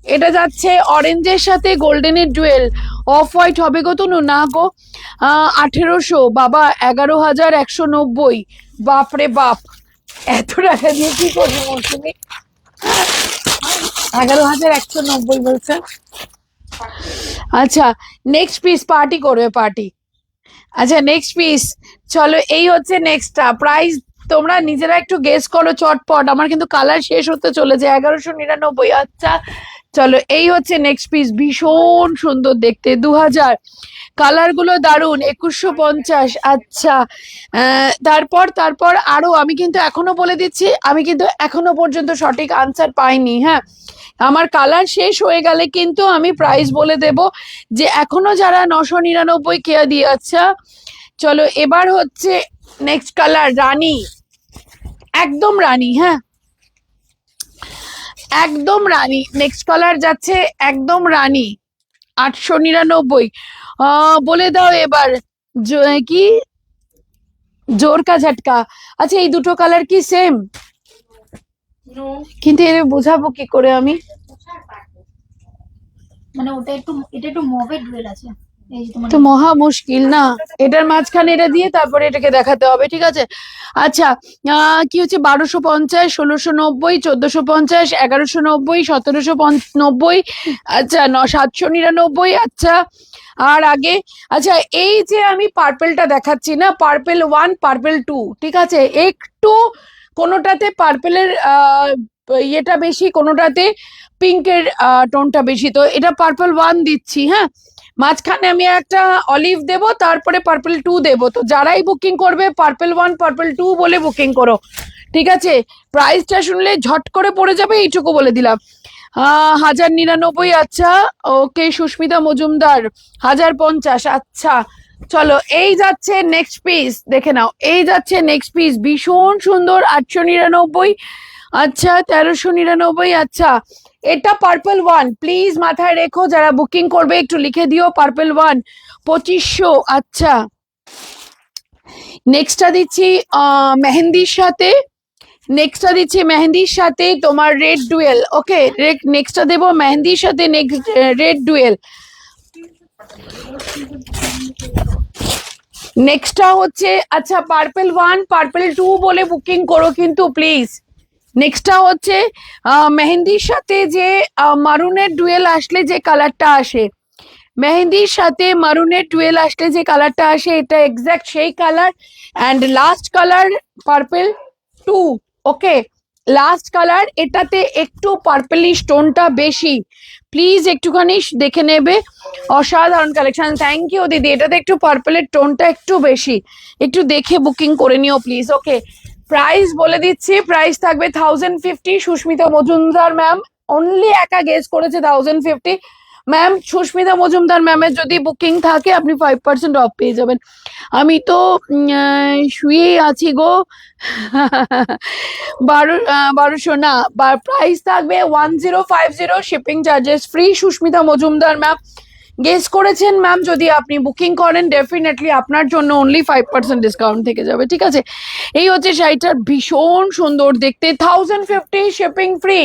এটা যাচ্ছে অরেঞ্জের সাথে গোল্ডেনের ডুয়েল। অফ হোয়াইট হবে গো তনু? না গো, 1800। বাবা 11190, বাপরে বাপ, এত টাকা দিয়ে কি করবো মৌসুমি? 11190 বলছে। আচ্ছা নেক্সট পিস, পার্টি করবে পার্টি। আচ্ছা নেক্সট পিস, চলো এই হচ্ছে নেক্সটটা। প্রাইস তোমরা নিজেরা একটু গেস করো চটপট, আমার কিন্তু কালার শেষ হতে চলেছে। 1199। আচ্ছা চলো, এই হচ্ছে নেক্সট পিস, ভীষণ সুন্দর দেখতে, 2000। কালার গুলো দারুন, 2150। আচ্ছা তারপর তারপর আরো, আমি কিন্তু এখনো বলে দিচ্ছি, আমি কিন্তু এখনো পর্যন্ত সঠিক আনসার পাইনি, হ্যাঁ আমার কালার শেষ হয়ে গেলে কিন্তু আমি প্রাইস বলে দেব, যে এখনো যারা 999 কেয়া দিয়ে। আচ্ছা চলো, এবার হচ্ছে নেক্সট কালার, রানী, একদম রানী, হ্যাঁ একদম রানী। নেক্সট কালার যাচ্ছে একদম রানী, 899। বলে দাও এবার, কি জোর কা ঝটকা। আচ্ছা এই দুটো কালার কি সেম? কিন্তু এর বোঝাবো কি করে আমি? মানে ওটা একটু, এটা একটু মভের ডুয়েল আছে, এই যে তোমার তো মহা মুশকিল না, এটার মাঝখানে এটা দিয়ে তারপরে এটাকে দেখাতে হবে, ঠিক আছে। আচ্ছা কি হচ্ছে, 1250, 1690, 1450, 1190, 1790। আচ্ছা 799। আচ্ছা আর আগে, আচ্ছা এই যে আমি পার্পেলটা দেখাচ্ছি না, পার্পেল 1, পার্পেল 2, ঠিক আছে, একটু কোনোটাতে পার্পেলের ইয়েটা বেশি, কোনোটাতে পিঙ্কের টোনটা বেশি। তো এটা পার্পল 1 দিচ্ছি, হ্যাঁ। মাঝখানে আমি একটা অলিভ দেব, তারপরে পার্পল 2 দেব। তো যারাই বুকিং করবে পার্পল 1 পার্পল 2 বলে বুকিং করো, ঠিক আছে? প্রাইসটা শুনলে ঝট করে পড়ে যাবে, এইটুকু বলে দিলাম। 1099, আচ্ছা ওকে। সুস্মিতা মজুমদার 1050, আচ্ছা চলো। এই যাচ্ছে নেক্সট পিস, দেখে নাও, এই যাচ্ছে নেক্সট পিস, ভীষণ সুন্দর, 899, আচ্ছা 1399, আচ্ছা। এটা পার্পল 1, প্লিজ মাথায় রেখো, যারা বুকিং করবে একটু লিখে দিও, পার্পল 1 2500, আচ্ছা। নেক্সটটা দিচ্ছি মেহেন্দির সাথে, নেক্সটটা দিচ্ছি মেহেন্দির সাথে তোমার রেড ডুয়েল, ওকে। নেক্সটটা দেবো মেহেন্দির সাথে নেক্সট রেড ডুয়েল। নেক্সটটা হচ্ছে, আচ্ছা পার্পল 1 পার্পল 2 বলে বুকিং করো কিন্তু প্লিজ। নেক্সটটা হচ্ছে মেহেন্দির সাথে যে মারুনের ডুয়েল আসলে যে কালারটা আসে, মেহেন্দির সাথে মারুনের ডুয়েল আসলে যে কালারটা আসে, এটা এক্স্যাক্ট সেই colour. And last colour purple 2, okay. Last colour, এটাতে একটু পার্পলিশ টোনটা বেশি, প্লিজ একটুখানি দেখে নেবে। অসাধারণ কালেকশন, থ্যাংক ইউ দিদি। এটাতে একটু পার্পলের টোনটা একটু বেশি, একটু দেখে বুকিং করে নিও প্লিজ, ওকে। প্রাইস বলে দিচ্ছি, প্রাইস থাকবে 1050। সুস্মিতা মজুমদার ম্যাম অনলি একা গেস করেছে 1050। ম্যাম সুস্মিতা মজুমদার ম্যামের যদি বুকিং থাকে আপনি 5% অফ পেয়ে যাবেন। আমি তো শুয়েই আছি গো। 1200 না, প্রাইস থাকবে 1050, shipping charges free. Sushmita Majumdar ma'am guess করেছেন ম্যাম, যদি আপনি বুকিং করেন ডেফিনেটলি আপনার জন্য অনলি 5% ডিসকাউন্ট থেকে যাবে, ঠিক আছে? এই হচ্ছে শাড়িটার, ভীষণ সুন্দর দেখতে, 1050 shipping free,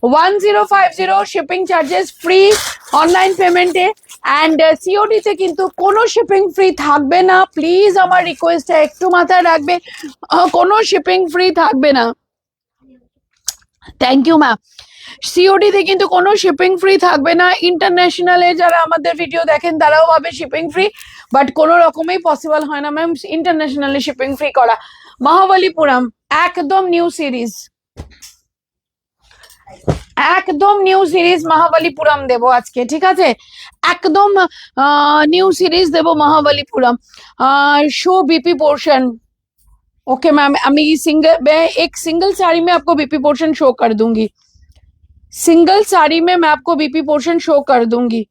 1050 shipping charges free online পেমেন্টে। অ্যান্ড সিওডি তে কিন্তু কোনো শিপিং ফ্রি থাকবে না, প্লিজ আমার রিকোয়েস্টটা একটু মাথায় রাখবে, কোনো শিপিং ফ্রি থাকবে না। Thank you ma'am. সিওডি তে কিন্তু কোনো শিপিং ফ্রি থাকবে না। ইন্টারন্যাশনালে যারা আমাদের ভিডিও দেখেন তারাও ভাবে শিপিং ফ্রি, বাট কোনো রকমই পসিবল হয় না ম্যাম ইন্টারন্যাশনালি শিপিং ফ্রি করা। মহাবলীপুরম একদম নিউ সিরিজ, একদম নিউ সিরিজ মহাবলীপুরম দেবো আজকে, ঠিক আছে? একদম নিউ সিরিজ দেবো Mahabalipuram. Show BP portion, okay ma'am. मैं एक सिंगल साड़ी में आपको बीपी पोर्शन शो कर दूंगी, सिंगल साड़ी में मैं आपको बीपी पोर्शन शो कर दूंगी।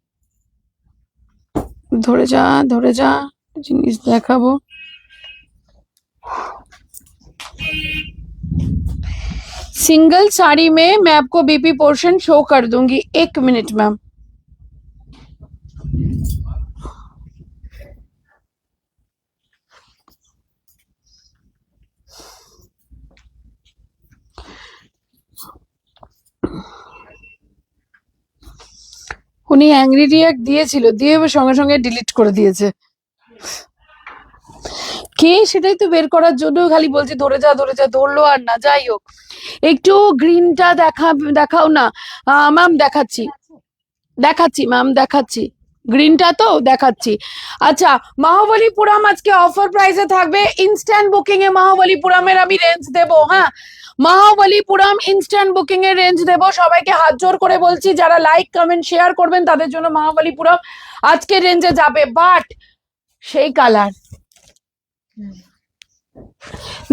ধরে যা জিনিস দেখাবো। सिंगल साड़ी में मैं आपको बीपी पोर्शन शो कर दूंगी, 1 मिनट मैम। উনি অ্যাংরি রিয়াক্ট দিয়েছিল, দিয়ে সঙ্গে সঙ্গে ডিলিট করে দিয়েছে। কে সেটাই তো বের করার জন্য খালি বলছে ধরে যা, ধরলো আর না। যাই হোক, একটু গ্রিনটা দেখাও না ম্যাম। দেখাচ্ছি ম্যাম, দেখাচ্ছি গ্রিনটা তো দেখাচ্ছি। আচ্ছা, মহাবলীপুরম আজকে অফার প্রাইসে থাকবে। ইনস্ট্যান্ট বুকিং এ মহাবলীপুরমের আমি রেঞ্জ দেবো, হ্যাঁ। মহাবলীপুরম ইনস্ট্যান্ট বুকিং এর রেঞ্জ দেবো। সবাইকে হাত জোর করে বলছি, যারা লাইক কমেন্ট শেয়ার করবেন তাদের জন্য মহাবলীপুরম আজকে রেঞ্জে যাবে। বাট সেই কালার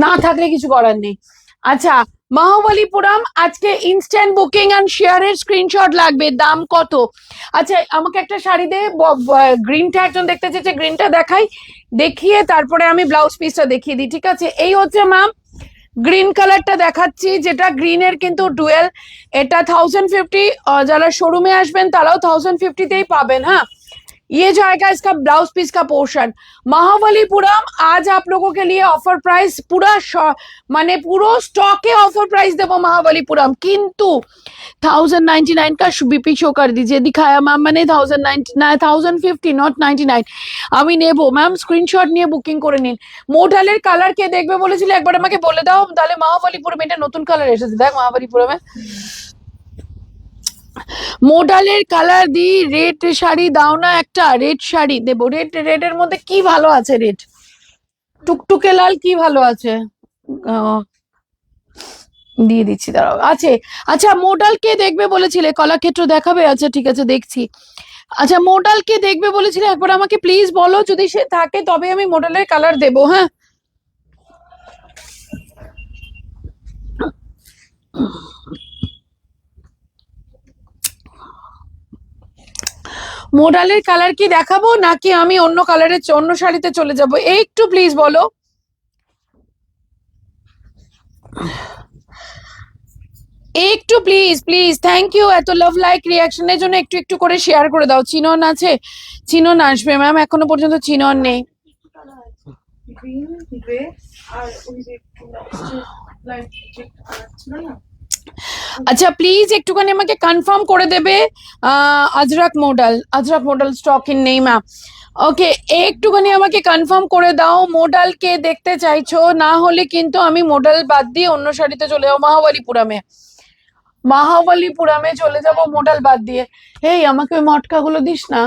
না থাকলে কিছু করার নেই। আচ্ছা, মহাবলীপুরম আজকে ইনস্ট্যান্ট বুকিং এন্ড শেয়ারের স্ক্রিনশট লাগবে। দাম কত? আচ্ছা, আমাকে একটা শাড়ি দে, গ্রিনটা একজন দেখতে চেয়েছে, গ্রিনটা দেখিয়ে তারপরে আমি ব্লাউজ পিসটা দেখিয়ে দিই, ঠিক আছে? এই হচ্ছে ম্যাম গ্রিন কালারটা দেখাচ্ছি, যেটা গ্রিনের কিন্তু ডুয়েল। এটা 1050, যারা শোরুমে আসবেন তারাও 1050তেই পাবেন, हाँ। ये जाएगा इसका ब्लाउज पीस का पोर्शन। महाबलीपुरम आज आप लोगों के लिए ऑफर प्राइस पूरा माने पूरा स्टॉके ऑफर प्राइस देवो महाबलीपुरम, किंतु 1099 का बीपी शो कर दीजिए। दिखाया मैम मैंने 1050 नॉट 99 আমি নেব ম্যাম। স্ক্রিনশট নিয়ে বুকিং করে নিন। মোডালের কালার কে দেখবে বলেছিল, একবার আমাকে বলে দাও তাহলে। মহাবলীপুরম এটা নতুন কালার এসেছে, দেখ মহাবলীপুরমে মোডালের কালার দি। রেড শাড়ি দাও না একটা, রেড শাড়ি দেবো। রেডের মধ্যে কি ভালো আছে? রেড টুকটুকে লাল কি ভালো আছে? দিয়ে দিচ্ছি, দাঁড়াও। আচ্ছা মোডাল কে দেখবে বলেছিলে? কলাক্ষেত্র দেখাবে? আচ্ছা ঠিক আছে, দেখছি। আচ্ছা মোডাল কে দেখবে বলেছিলে, একবার আমাকে প্লিজ বলো, যদি সে থাকে তবে আমি মোডালের কালার দেবো। হ্যাঁ, মোডালের কালার কি দেখাবো নাকি আমি অন্য কালারের অন্য শাড়িতে চলে যাব? একটু প্লিজ বলো। একটু প্লিজ প্লিজ, থ্যাংক ইউ। এত লাভ লাইক রিয়াকশনের জন্য একটু একটু করে শেয়ার করে দাও। চিনন আছে? চিনন আসবে ম্যাম, এখনো পর্যন্ত চিনন নেই। গ্রিন, গ্রে আর ওই যে একটু লাইট যে কালার ছিল না। আচ্ছা প্লিজ একটুখানি আমাকে কনফার্ম করে দেবে। আজরাক মডেল স্টক ইন নেই ম্যাম। ওকে, একটুখানি আমাকে কনফার্ম করে দাও মোডাল কে দেখতে চাইছো, না হলে কিন্তু আমি মোডাল বাদ দিয়ে অন্য শাড়িতে চলে যাবো। মাহাবলীপুরামে চলে যাব মোডাল বাদ দিয়ে। এই আমাকে ওই মটকাগুলো দিস না।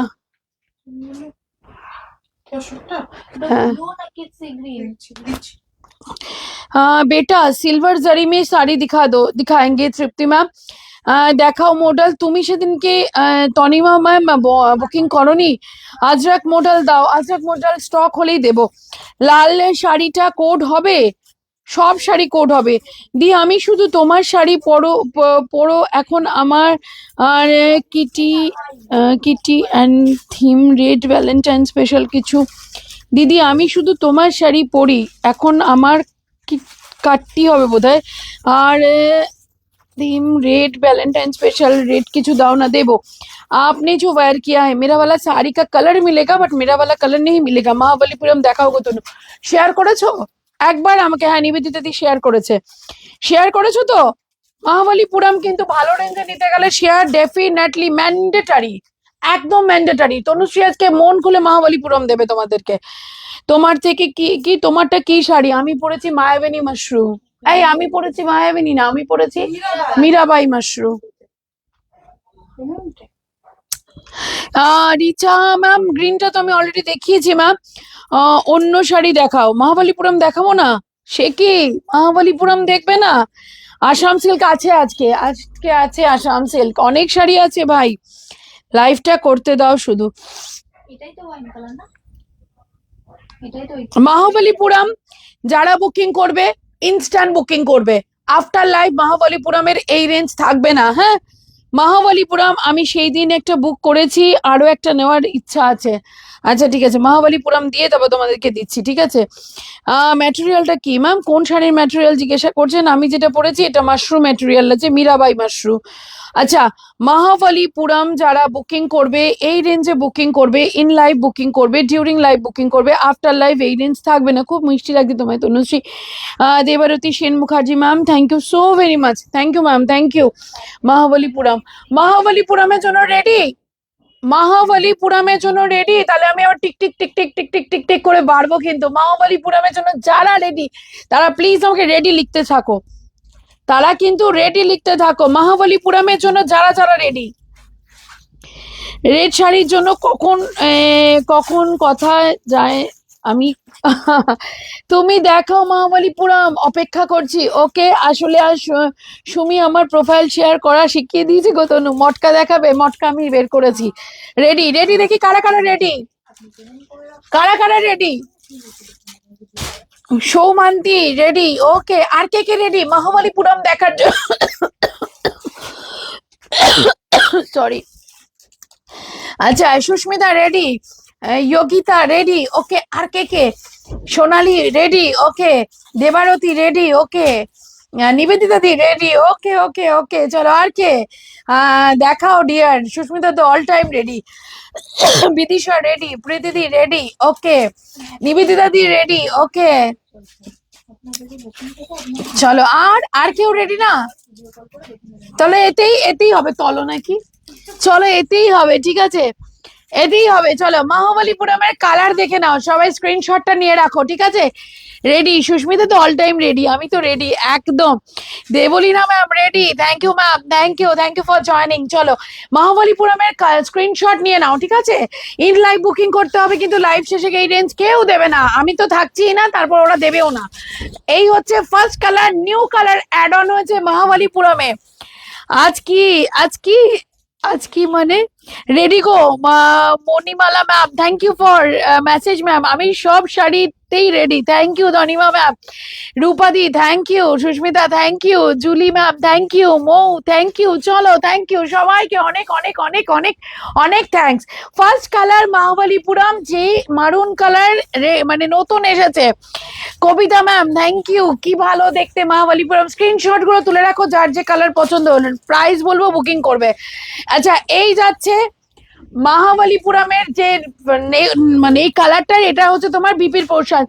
কেশরটা হ্যাঁ ব্লু নাকি সি গ্রিন? দিচ্ছি। बेटा सिल्वर जरी में साड़ी दिखाएंगे तृप्ति मैम। দেখাও মডেল। তুমি সেদিনকে তনিমা ম্যাম বুকিং করনি? আজরাক মডেল দাও, আজরাক মডেল স্টক হলেই দেবো। লাল শাড়িটা কোড হবে, সব শাড়ি কোড হবে। দি আমি শুধু তোমার শাড়ি পরো এখন আমার। আর kitty and theme red Valentine special কিছু। দিদি আমি শুধু তোমার শাড়ি পরি এখন আমার। কাটতি হবে বোধহয়। আর theme red Valentine special red কিছু দাও না, দেবো। आपने जो वेयर किया है मेरा वाला साड़ी का कलर मिलेगा, बट मेरा वाला कलर नहीं मिलेगा। महाबलीपुरम দেখাও গো তনু। শেয়ার করেছো একবার আমাকে? হ্যাঁ নিবেদিতা দি শেয়ার করেছো তো। মহাবলীপুরম কিন্তু ভালো রেঞ্জে নিতে গেলে শেয়ার ডেফিনেটলি ম্যান্ডেটারি, একদম ম্যান্ডেটারি। তনুশ্রী আজকে মন খুলে মহাবলীপুরম দেবে তোমাদেরকে। তোমার থেকে কি তোমারটা কি শাড়ি? আমি পরেছি মায়াবেনী মাশরুম। এই আমি পরেছি মায়াবেনী না, আমি পরেছি মীরাবাই মাশরুম। রিচা ম্যাম গ্রিনটা তো আমি অলরেডি দেখিয়েছি ম্যাম। অন্য শাড়ি দেখাও। মহাবলীপুরম দেখাবো না? সে কি মহাবলীপুরম দেখবে না? আসাম সিল্ক আছে আজকে আছে আসাম সিল্ক, অনেক শাড়ি আছে ভাই। লাইভটা করতে দাও শুধু। এটাই তো ওয়াইন কালার না? এটাই তো মহাবলীপুরম যারা বুকিং করবে ইনস্ট্যান্ট বুকিং করবে। আফটার লাইভ মহাবলীপুরমের এই রেঞ্জ থাকবে না। হ্যাঁ মহাবলীপুরম আমি সেই দিন একটা বুক করেছি, আরো একটা নেওয়ার ইচ্ছা আছে। আচ্ছা ঠিক আছে, মহাবলীপুরম দিয়ে তবে তোমাদেরকে দিচ্ছি, ঠিক আছে। ম্যাটেরিয়ালটা কি ম্যাম? কোন শাড়ির ম্যাটেরিয়াল জিজ্ঞাসা করছেন? আমি যেটা পরেছি এটা মাশরুম ম্যাটেরিয়াল আছে, মীরাবাই মাশরুম। আচ্ছা মহাবলীপুরম যারা বুকিং করবে এই রেঞ্জে বুকিং করবে, ইন লাইভ বুকিং করবে, ডিউরিং লাইভ বুকিং করবে, আফটার লাইভ এই রেঞ্জ থাকবে না। খুব মিষ্টি লাগছে তোমায় Tanushree. Debarati Sen Mukherjee ma'am thank you so very much, thank you ma'am, thank you. মহাবলীপুরমের জন্য রেডি? মহাবলীপুরমের জন্য রেডি? তাহলে আমি আবার tick tick tick tick tick tick tick tick করে বাড়বো কিন্তু। মহাবলীপুরমের জন্য যারা রেডি তারা প্লিজ আমাকে রেডি লিখতে থাকো, তারা কিন্তু রেডি লিখতে থাকো। মহাবলীপুরমের জন্য যারা যারা রেডি। রেড শাড়ির জন্য কখন কথা যায় আমি তুমি দেখাও মহাবলীপুরম, অপেক্ষা করছি। ওকে আসলে আর সুমি আমার প্রোফাইল শেয়ার করা শিখিয়ে দিয়েছি গো তনু। মটকা দেখাবে? মটকা আমি বের করেছি। রেডি দেখি কারা কারা ready, ready. Soumanti ready? Okay, আর কে কে রেডি মহাবলীপুরম দেখার জন্য? সরি। আচ্ছা Susmita ready, Yogita ready, okay. আর কে? Sonali ready, okay. Debarati ready, okay. Nivedita di ready, okay okay okay. চলো আর কে দেখাও ডিয়ার। সুস্মিতা তো all time ready. Bidisha ready, প্রীতিদি ready, okay. Nivedita di ready, okay. চলো আর কেউ রেডি না? তাহলে এতেই হবে তলো নাকি? চলো এতেই হবে, ঠিক আছে এতেই হবে। চলো মহাবলীপুরমের কালার দেখে নাও, সবাই স্ক্রিনশটটা নিয়ে রাখো, ঠিক আছে? রেডি, সুস্মিতা তো অল টাইম রেডি, আমি তো রেডি একদম। Debleena ma'am ready, thank you ma'am, thank you for joining. চলো মহাবলীপুরমের স্ক্রিনশট নিয়ে নাও, ঠিক আছে? ইন লাইভ বুকিং করতে হবে, কিন্তু লাইভ শেষে এই রেঞ্জ কেউ দেবে না, আমি তো থাকছিই না, তারপর ওরা দেবেও না। এই হচ্ছে first colour, new colour add on হয়েছে মহাবলীপুরমে। আজ কি মানে রেডি গো Manimala ma'am, thank you for message ma'am. আমি সব শাড়িতেই ready, thank you Dhanima ma'am. রূপাদি thank you, Susmita thank you, Julie ma'am thank you, Mou thank you. চলো থ্যাংক ইউ সবাইকে, অনেক অনেক অনেক অনেক অনেক থ্যাঙ্কস। ফার্স্ট কালার মহাবলীপুরম, যে মারুন কালার মানে নতুন এসেছে। কবিতা ম্যাম থ্যাংক ইউ, কি ভালো দেখতে মহাবলীপুরম। স্ক্রিনশট গুলো তুলে রাখো, যার যে কালার পছন্দ হলো, প্রাইস বলবো, বুকিং করবে। আচ্ছা এই যাচ্ছে মহাবলীপুরমের যে মানে এই কালারটা, এটা হচ্ছে তোমার বিপির পোশাক।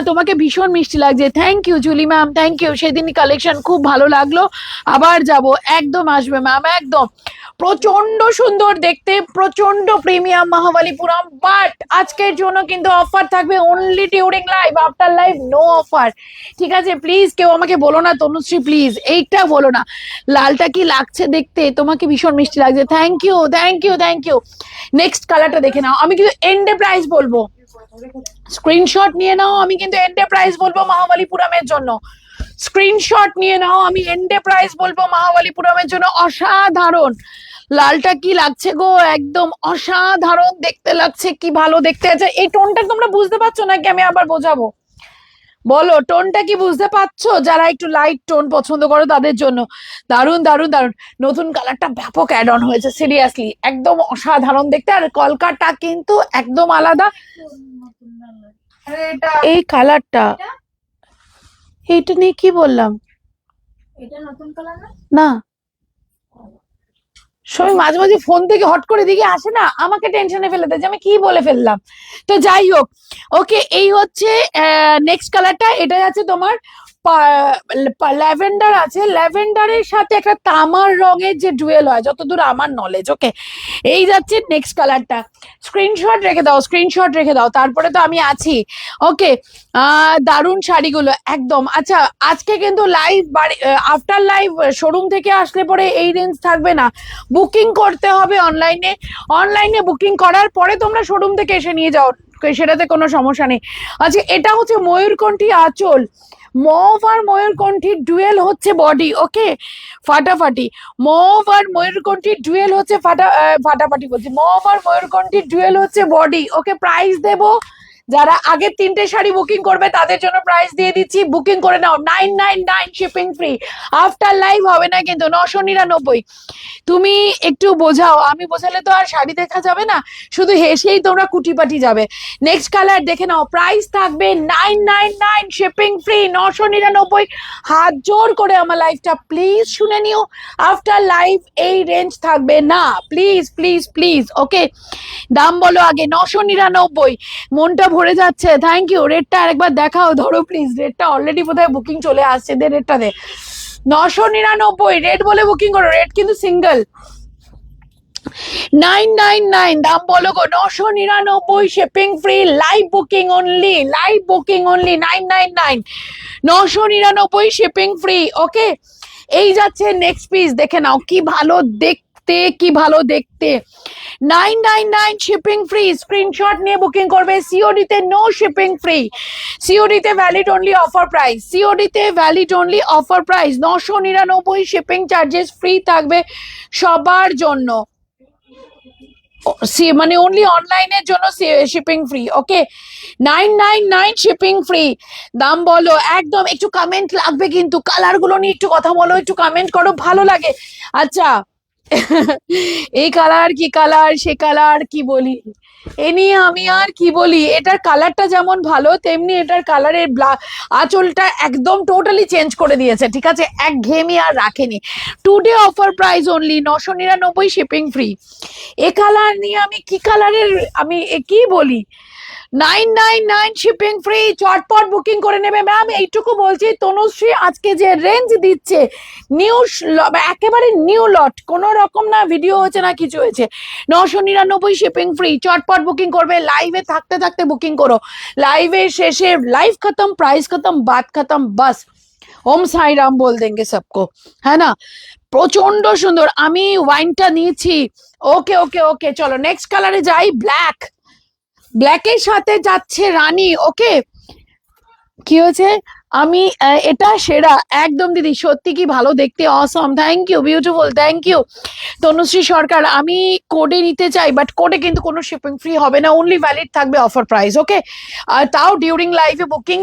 তোমাকে ভীষণ মিষ্টি লাগছে, thank you Julie ma'am, thank you. সেদিনই কালেকশন খুব ভালো লাগলো, আবার যাব, একদম আসবে ম্যাম, একদম। প্রচন্ড সুন্দর দেখতে, প্রচন্ড প্রিমিয়াম মহাবলীপুরম। বাট আজকের জন্য কিন্তু অফার থাকবে, only during live, after live no offer, ঠিক আছে? প্লিজ কেউ আমাকে বলো না তনুশ্রী, প্লিজ এইটা বলো না। লালটা কি লাগছে দেখতে, তোমাকে ভীষণ মিষ্টি লাগছে, thank you thank you thank you. Next কালারটা দেখে নাও, আমি কিন্তু এন্ডে প্রাইস বলবো, স্ক্রিনশট নিয়ে নাও, আমি কিন্তু এন্ডে প্রাইস বলবো মহাবলীপুরমের জন্য। স্ক্রিনশট নিয়ে নাও, আমি এন্ডে প্রাইস বলবো মহাবলীপুরমের জন্য। অসাধারণ, লালটা কি লাগছে গো, একদম অসাধারণ দেখতে লাগছে, কি ভালো দেখতে আছে। এই টোনটা তোমরা বুঝতে পারছো নাকি আমি আবার বোঝাবো? বলো টোনটা কি বুঝতে পারছো? যারা একটু লাইট টোন পছন্দ করো তাদের জন্য দারুন দারুন দারুন। নতুন কালারটা ব্যাপক অ্যাড অন হয়েছে, সিরিয়াসলি একদম অসাধারণ দেখতে। আর কলকাতা কিন্তু একদম আলাদা। এই কালারটা, এইটা নিয়ে কি বললাম? এটা নতুন কালার না? না, সবাই মাঝে মাঝে ফোন থেকে হট করে দিকে আসে না, আমাকে টেনশনে ফেলে দেয় যে আমি কি বলে ফেললাম। তো যাই হোক, ওকে, এই হচ্ছে নেক্সট কালারটা। এটা যাচ্ছে তোমার ল্যাভেন্ডার আছে, ল্যাভেন্ডারের সাথে একটা তামার রঙের যে ডুয়েল হয়, যতদূর আমার নলেজ। ওকে, এই যাচ্ছে নেক্সট কালারটা। স্ক্রিনশট রেখে দাও, স্ক্রিনশট রেখে দাও, তারপরে তো আমি আছি। ওকে, দারুণ শাড়িগুলো একদম। আচ্ছা আজকে কিন্তু লাইভ আফটার লাইভ শোরুম থেকে আসলে পরে এই রেঞ্জ থাকবে না, বুকিং করতে হবে অনলাইনে। অনলাইনে বুকিং করার পরে তোমরা শোরুম থেকে এসে নিয়ে যাও, সেটাতে কোনো সমস্যা নেই। আচ্ছা এটা হচ্ছে ময়ূরকণ্ঠী আঁচল, মভ আর ময়ূরকণ্ঠীর ডুয়েল হচ্ছে বডি। ওকে, ফাটাফাটি। মভ আর ময়ূরকণ্ঠীর ডুয়েল হচ্ছে ফাটাফাটি বলছি, মভ আর ময়ূরকণ্ঠীর ডুয়েল হচ্ছে বডি। ওকে, প্রাইস দেবো, যারা আগের 3টে শাড়ি বুকিং করবে তাদের জন্য প্রাইস দিয়ে দিচ্ছি, বুকিং করে নাও। 999 শিপিং ফ্রি, আফটার লাইভ হবে না কিন্তু। 999। তুমি একটু বোঝাও, আমি বোঝালে তো আর শাড়ি দেখা যাবে না, শুধু হেসেই তোমরা কুটিপাটি যাবে। নেক্সট কালার দেখে নাও, প্রাইস থাকবে 999 শিপিং ফ্রি, 999। হাত জোর করে আমার লাইভটা প্লিজ শুনে নিও, আফটার লাইভ এই রেঞ্জ থাকবে না, প্লিজ প্লিজ প্লিজ। ওকে, দাম বলো আগে। 999, মনটা ভরে যাচ্ছে, থ্যাংক ইউ। রেটটা আরেকবার দেখাও, ধরো প্লিজ, রেটটা অলরেডি বোধহয় বুকিং চলে আসছে, দে রেটটা দে। 999 রেট বলে বুকিং করো, রেট কিন্তু সিঙ্গেল। 999 দাম বলো গো, 999 shipping free, live booking only, live booking only. 999, 999 shipping free. Okay, এই যাচ্ছে নেক্সট পিস, দেখে নাও কি ভালো দেখতে, কি ভালো দেখতে। 999 শিপিং ফ্রি, স্ক্রিনশট নিয়ে বুকিং করবে। সিওডি তে নো শিপিং ফ্রি, সিওডি তে valid only offer price, COD তে valid only offer price. 999 shipping charges free থাকবে সবার জন্য, মানে অনলি অনলাইনের জন্য shipping free. Okay, 999 shipping free, দাম বলো একদম। একটু কমেন্ট লাগবে কিন্তু, কালার গুলো নিয়ে একটু কথা বলো, একটু কমেন্ট করো, ভালো লাগে। আচ্ছা এই কালার কি কালার, সে কালার কি বলি, এ নিয়ে আমি আর কি বলি। এটার কালারটা যেমন ভালো, তেমনি এটার কালারের আঁচলটা একদম টোটালি চেঞ্জ করে দিয়েছে, ঠিক আছে? একঘেয়েমি আর রাখেনি। Today offer price only 999 shipping free. এ কালার নিয়ে আমি কি কালারের, আমি কি বলি, 999 শিপিং ফ্রি, চটপট বুকিং করে নেবে ম্যাম। এইটুকু বলছি, তনুশ্রী আজকে যে রেঞ্জ দিচ্ছে নিউ, একেবারে নিউ লট, কোনো রকম না ভিডিও হচ্ছে না কিছু হয়েছে। 999 শিপিং ফ্রি, চটপট বুকিং করবে। লাইভে থাকতে থাকতে বুকিং করো, লাইভে শেষে লাইভ খতম, প্রাইস খতম, বাত খতম, বাস ওম সাই রাম বল দেंगे सबको, है ना। প্রচন্ড সুন্দর। আমি ওয়াইনটা নিয়েছি। ওকে ওকে ওকে, চলো নেক্সট কালারে যাই। ব্ল্যাক, ব্ল্যাকের সাথে যাচ্ছে রানী। ওকে, কি হয়েছে? আমি এটা সেরা একদম দিদি, সত্যি কি ভালো দেখতে, awesome, thank you, beautiful, thank you Tanushree Sarkar. আমি কোডে নিতে চাই, বাট কোডে কিন্তু কোনো শিপিং ফ্রি হবে না, অনলি ভ্যালিড থাকবে অফার প্রাইস। ওকে, আর তাও ডিউরিং লাইভে বুকিং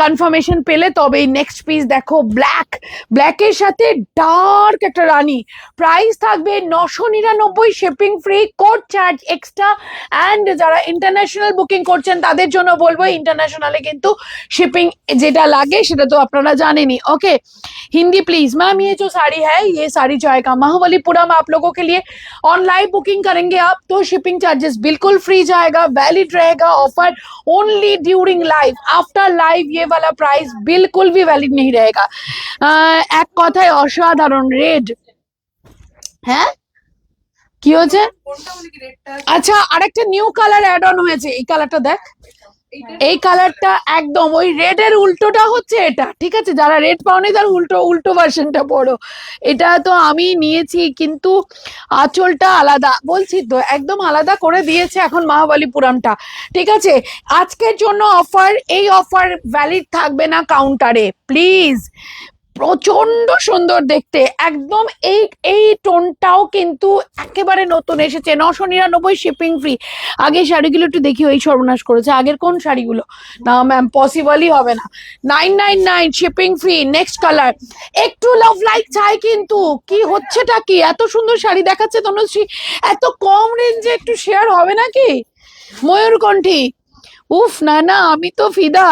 কনফার্মেশন পেলে তবেই। নেক্সট পিস দেখো, ব্ল্যাক, ব্ল্যাকের সাথে ডার্ক একটা রানী, প্রাইস থাকবে 999, shipping free, code charge extra. And যারা ইন্টারন্যাশনাল বুকিং করছেন তাদের জন্য বলবো, ইন্টারন্যাশনালে কিন্তু शिपिंग যেটা লাগে সেটা তো আপনারা জানেনই। Okay, Hindi please ma'am. ये जो साड़ी है ये साड़ी जाएगा महाबलीपुरम आप लोगों के लिए। ऑनलाइन बुकिंग करेंगे आप तो शिपिंग चार्जेस बिल्कुल फ्री जाएगा, वैलिड रहेगा offer only during live. After live ये वाला प्राइस बिल्कुल भी वैलिड नहीं रहेगा। एक কথায় অসাধারণ রেড। হ্যাঁ কি হয়েছে? কোনটা মানে কি রেডটা? আচ্ছা, আরেকটা নিউ কালার অ্যাড অন হয়েছে, এই কালারটা দেখ। এই কালারটা একদম ওই রেড এর উল্টোটা হচ্ছে এটা, ঠিক আছে? যারা রেড পাওনি তার উল্টো উল্টো ভার্সনটা পড়ো। এটা তো আমি নিয়েছি, কিন্তু আঁচলটা আলাদা, বলছি তো একদম আলাদা করে দিয়েছে এখন মহাবলীপুরমটা, ঠিক আছে? আজকের জন্য অফার, এই অফার ভ্যালিড থাকবে না কাউন্টারে, প্লিজ। প্রচন্ড সুন্দর দেখতে একদম। এই এই টোনটাও কিন্তু একেবারে নতুন এসেছে, 999 শিপিং ফ্রি। আগে শাড়িগুলো একটু দেখি, ওই সর্বনাশ করেছে আগের কোন শাড়িগুলো। না ম্যাম, পসিবলই হবে না। 999 শিপিং ফ্রি। নেক্সট কালার, একটু লাভ লাইক চাই, কিন্তু কি হচ্ছেটা কি? এত সুন্দর শাড়ি দেখাচ্ছে তনুশ্রী, এত কম রেঞ্জে একটু শেয়ার হবে নাকি? ময়ূরকণ্ঠী, উফ না না, আমি তো ফিদা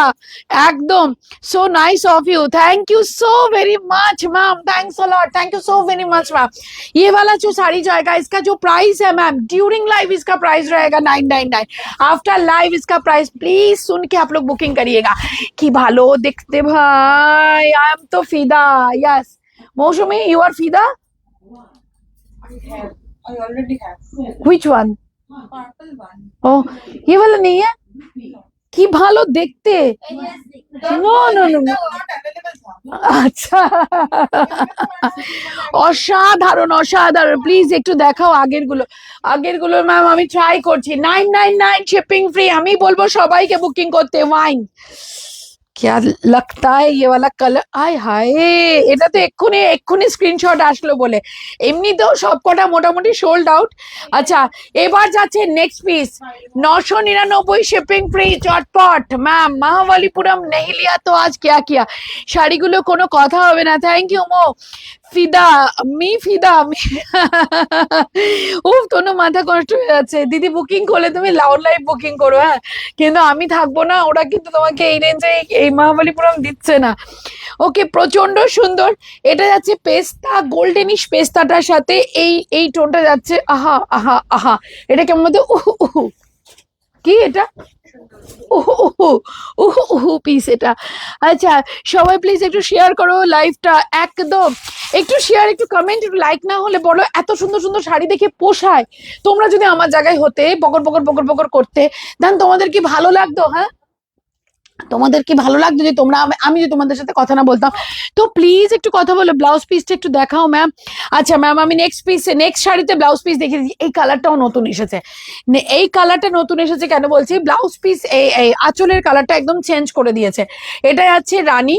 একদম। so nice of you, thank you so very much ma'am, thanks a lot, thank you so very much ma'am। ये वाला जो साड़ी जाएगा, इसका जो प्राइस है मैम, ड्यूरिंग लाइव इसका प्राइस रहेगा 999, आफ्टर लाइव इसका प्राइस, प्लीज सुन के आप लोग बुकिंग करिएगा। कि भालो देखते भाई, आई एम तो फिदा। यस मौसमी, you are फिदा? I already have which one? purple one. oh ये वाला नहीं है? কি ভালো দেখতে। No no no, Not available था। আচ্ছা, অসাধারণ অসাধারণ। প্লিজ একটু দেখাও আগের গুলো, আগের গুলো ম্যাম আমি ট্রাই করছি। 999 শিপিং ফ্রি। আমি বলবো সবাইকে বুকিং করতে। ওয়াইন क्या लगता है ये वाला कलर, आय हाय, এটা তো এক্ষুনি এক্ষুনি স্ক্রিনশট আসলো বলে, এমনিতেও সবকটা মোটামুটি সোল্ড আউট। আচ্ছা, এবার যাচ্ছে নেক্সট পিস, 999 শিপিং ফ্রি, চটপট। ম্যাম মহাবলীপুরম नहीं लिया तो आज क्या किया। শাড়িগুলো কোনো কথা হবে না। থ্যাংক ইউ মো। ফিদা, ফিদা উফ, তোনো মাথা কষ্ট হয়ে যাচ্ছে। দিদি বুকিং করলে তুমি লাউড লাইভ বুকিং করো, হ্যাঁ, কিন্তু আমি থাকবো না, ওরা কিন্তু তোমাকে এই রেঞ্জে এই মহাবলীপুরম দিচ্ছে না। ওকে, প্রচন্ড সুন্দর। এটা যাচ্ছে পেস্তা, গোল্ডেনিশ পেস্তাটার সাথে এই এই টোনটা যাচ্ছে। আহা আহা আহা, এটা কেমন মধ্যে উহু, কি এটা পিস এটা। আচ্ছা সবাই প্লিজ একটু শেয়ার করো লাইভটা, একদম একটু শেয়ার, একটু কমেন্ট, একটু লাইক না হলে বলো। এত সুন্দর সুন্দর শাড়ি দেখে পোষায়। তোমরা যদি আমার জায়গায় হতে, বকর বকর বকর বকর করতে, দেন তোমাদের কি ভালো লাগতো? হ্যাঁ, তোমাদের কি ভালো লাগতো যে তোমরা, আমি যে তোমাদের সাথে কথা না বলতাম? তো প্লিজ একটু কথা বলো। ব্লাউজ পিসটা একটু দেখাও ম্যাম। আচ্ছা ম্যাম, আমি নেক্সট পিসে, নেক্সট শাড়িতে ব্লাউজ পিস দেখিয়ে দিচ্ছি। এই কালারটাও নতুন এসেছে, এই কালারটা নতুন এসেছে কেন বলছি, ব্লাউজ পিস এই আঁচলের কালারটা একদম চেঞ্জ করে দিয়েছে। এটা যাচ্ছে রানী,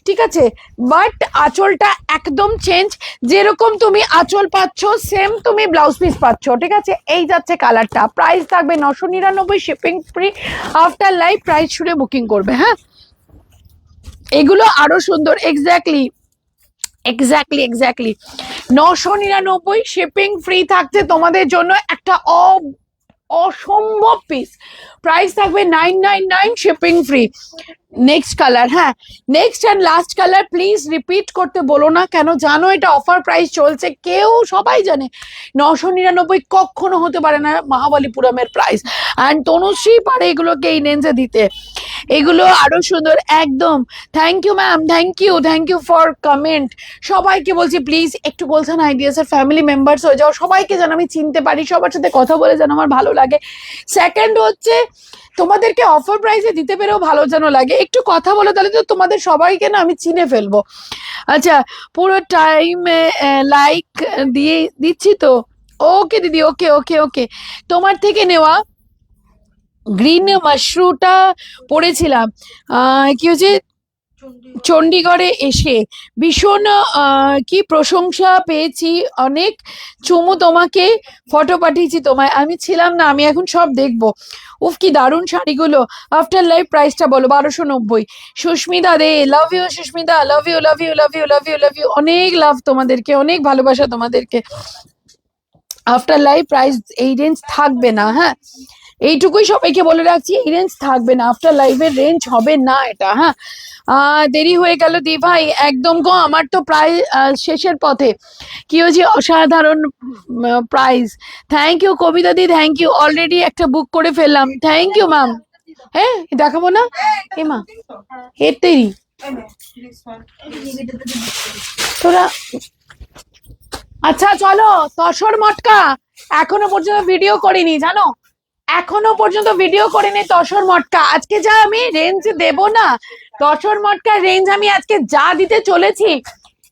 ঠিক আছে, বাট আঁচলটা একদম চেঞ্জ। যেরকম তুমি আঁচল পাচ্ছ সেম তুমি ব্লাউজ পিস পাচ্ছ, ঠিক আছে? এই যাচ্ছে কালারটা, প্রাইস থাকবে 999 shipping free, after live price শুনে বুকিং করবে। হ্যাঁ, এগুলো আরো সুন্দর। Exactly exactly exactly 999 shipping free থাকছে তোমাদের জন্য একটা অসম্ভব পিস। প্রাইস থাকবে 999 শিপিং ফ্রি। নেক্সট কালার, হ্যাঁ next and last colour, please repeat করতে বলো না, কেন জানো এটা অফার প্রাইস চলছে, কেউ সবাই জানে 999 কখনো হতে পারে না মহাবলীপুরমের প্রাইস। অ্যান্ড তনুশ্রী পারে এগুলোকে এই রেঞ্জে দিতে, এগুলো আরো সুন্দর একদম। Thank you ma'am, thank you for comment. সবাইকে বলছি প্লিজ একটু বলছেন আইডিয়াস এর ফ্যামিলি মেম্বার্স হয়ে যাও, সবাইকে যেন আমি চিনতে পারি, সবার সাথে কথা বলে যেন আমার ভালো লাগে। সেকেন্ড হচ্ছে তোমাদেরকে অফার প্রাইসে দিতে পেরেও ভালো যেন লাগে, একটু কথা বলো, তাহলে তো তোমাদের সবাইকে না আমি চিনে ফেলবো। আচ্ছা পুরো টাইমে লাইক দিয়ে দিচ্ছি তো, ওকে দিদি, ওকে ওকে ওকে। তোমার থেকে নেওয়া গ্রিন মাশরুমটা পড়েছিলাম, কি হচ্ছে চণ্ডীগড়ে এসে ভীষণ কি প্রশংসা পেয়েছি, অনেক চুমু তোমাকে, ফটো পাঠিয়েছি তোমায়, আমি ছিলাম না, আমি এখন সব দেখবো। উফ কি দারুণ শাড়িগুলো। আফটার লাইফ প্রাইসটা বলো। 1290। Susmita Dey, love you Susmita, love you love you love you love you love you, অনেক লাভ তোমাদেরকে, অনেক ভালোবাসা তোমাদেরকে। আফটার লাইফ প্রাইস এই রেঞ্জ থাকবে না, হ্যাঁ এইটুকুই সবাইকে বলে রাখছি, এই রেঞ্জ থাকবে না, আফটার লাইফের রেঞ্জ হবে না এটা, হ্যাঁ। দেরি হয়ে গেল দি ভাই, একদম গো, আমার তো প্রায় শেষের পথে। কি হয়েছে, অসাধারণ price. Thank you Kabita di, thank you, already একটা বুক করে ফেললাম, থ্যাংক ইউ ম্যাম। হ্যাঁ দেখাবো না এ মা, এতেই তোরা। আচ্ছা চলো, তসর মটকা এখনো পর্যন্ত ভিডিও করিনি জানো, এখনো পর্যন্ত ভিডিও করিনি তসর মটকা। আজকে যা আমি রেঞ্জ দেব না, তসর মটকার রেঞ্জ আমি আজকে যা দিতে চলেছি,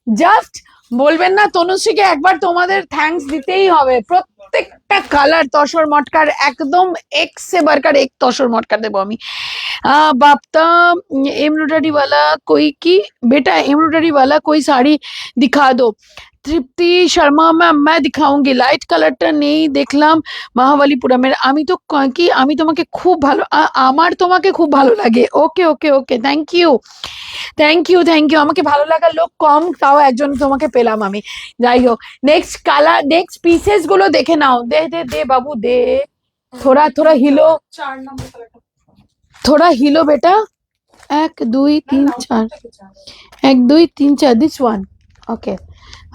জাস্ট বলবেন না তনুশ্রীকে একবার তোমাদের থ্যাঙ্কস দিতেই হবে। প্রত্যেকটা কালার তসর মটকার একদম এক সে বারকার এক তসর মটকা দেবো আমি। बाप्ता एम्ब्रॉयडरी वाला कोई की बेटा, एम्ब्रॉयडरी वाला कोई साड़ी दिखा दो। তৃপ্তি শর্মা ম্যাম, मैं दिखाऊंगी, লাইট কালারটা নেই দেখলাম মহাবলীপুরমের। আমি তো কি আমি তোমাকে খুব ভালো, আমার তোমাকে খুব ভালো লাগে। Okay okay okay, thank you thank you thank you. আমাকে ভালো লাগার লোক কম, তাও একজন তোমাকে পেলাম আমি। যাই হোক, নেক্সট কালার, নেক্সট পিসেস গুলো দেখে নাও। দে দে দে বাবু দে, थोड़ा थोड़ा हिलो, 4 নম্বর কালারটা, थोड़ा हिलो बेटा। 1 2 3 4, 1 2 3 4, दिस वन ओके।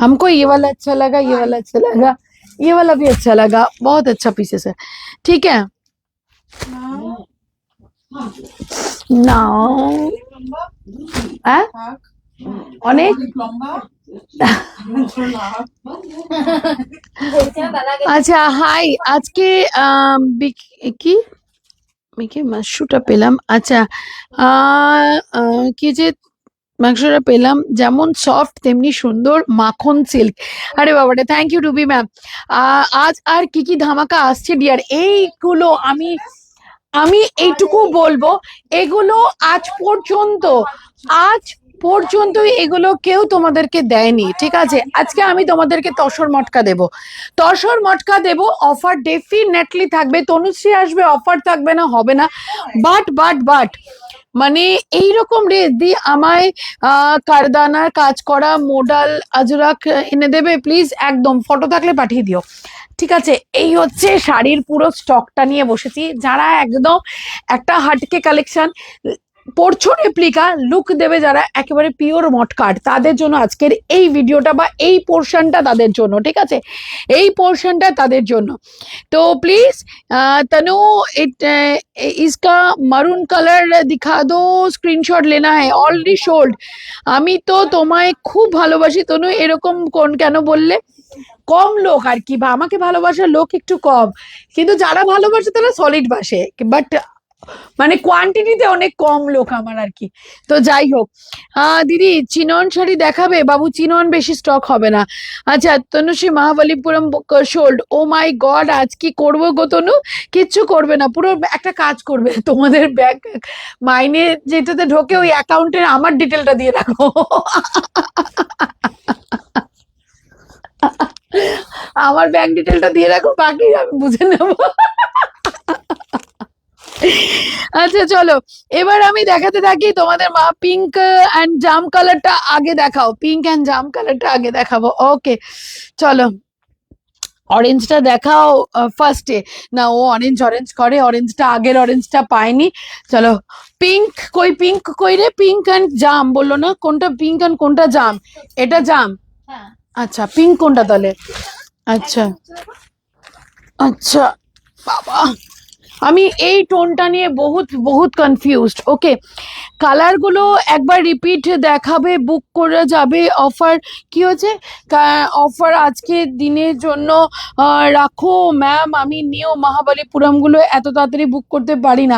हमको ये वाला अच्छा लगा, ये वाला अच्छा लगा, ये वाला भी अच्छा लगा, बहुत अच्छा पीसेस है, ठीक है ना। অনেক লম্বা আচ্ছা হাই, আজকে কি মেখে মাশরুমটা পেলাম। আচ্ছা কি যে মাংসটা পেলাম, যেমন সফট তেমনি সুন্দর মাখন সিল্ক। আরে বাবাটা, থ্যাংক ইউ রুবি ম্যাম। আজ আর কি কি ধামাকা আসছে ডিয়ার, এইগুলো আমি আমি এইটুকু বলবো, এগুলো আজ পর্যন্ত এগুলো কেউ তোমাদেরকে দেয়নি, ঠিক আছে। আজকে আমি তোমাদেরকে তসর মটকা দেব, তসর মটকা দেব, অফার ডেফিনেটলি থাকবে। তনুশ্রী আসবে, অফার থাকবে না, হবে না। বাট মানে এইরকম রেট দিয়ে আমায় কারদানার কাজ করা মোডাল আজরাক এনে দেবে প্লিজ, একদম ফটো থাকলে পাঠিয়ে দিও, ঠিক আছে। এই হচ্ছে শাড়ির পুরো স্টকটা নিয়ে বসেছি। যারা একদম একটা হাটকে কালেকশন পরছো, রেপ্লিকা লুক দেবে, যারা একেবারে পিওর মটকাট, তাদের জন্য আজকের এই ভিডিওটা বা এই পোর্শনটা তাদের জন্য, ঠিক আছে, এই পোর্শনটা তাদের জন্য। तो प्लीज तनु इसका मरून कलर दिखा दो, स्क्रीनशॉट लेना है, ऑलरेडी शोल्ड। আমি তো তোমায় খুব ভালোবাসি তনু, এরকম কোন কেন বললে? কম লোক আর কি, বা আমাকে ভালোবাসার লোক একটু কম, কিন্তু যারা ভালোবাসে তারা সলিড বাসে, বাট মানে কোয়ান্টিটিতে অনেক কম লোক আমার আর কি। তো যাই হোক, দিদি চিনন শাড়ি দেখাবে? বাবু চিনন বেশি স্টক হবে না। আচ্ছা তনুশ্রী মহাবলীপুরম শোল্ড, ও মাই গড, আজ কি করবো গো তনু? কিচ্ছু করবে না, পুরো একটা কাজ করবে, তোমাদের ব্যাংক মাইনে যেটাতে ঢোকে ওই অ্যাকাউন্টের আমার ডিটেলটা দিয়ে রাখো। আমার ব্যাংক ডিটেলটা দিয়ে রাখো, বাকি আমি বুঝে নেবো। আচ্ছা চলো, এবার আমি দেখাতে থাকি তোমাদের মা। পিঙ্ক অ্যান্ড জাম কালারটা আগে দেখাও, পিঙ্ক অ্যান্ড জাম কালারটা আগে দেখাবো, ওকে চলো। অরেঞ্জটা দেখাও ফার্স্টে। না, ও অরেঞ্জ অরেঞ্জ করে, অরেঞ্জটা আগের অরেঞ্জটা পায়নি। চলো পিঙ্ক কই, পিঙ্ক কই রে? পিঙ্ক অ্যান্ড জাম বললো না, কোনটা পিঙ্ক অ্যান্ড কোনটা জাম? এটা জাম। হ্যাঁ আচ্ছা পিঙ্ক কোনটা তাহলে? আচ্ছা আচ্ছা বাবা, আমি এই টোনটা নিয়ে বহুত বহুত কনফিউজড। ওকে, কালারগুলো একবার রিপিট দেখাবে, বুক করে যাবে। অফার কি হচ্ছে? অফার আজকে দিনের জন্য রাখো ম্যাম। আমি নিও মহাবলীপুরমগুলো এত তাড়াতাড়ি বুক করতে পারি না,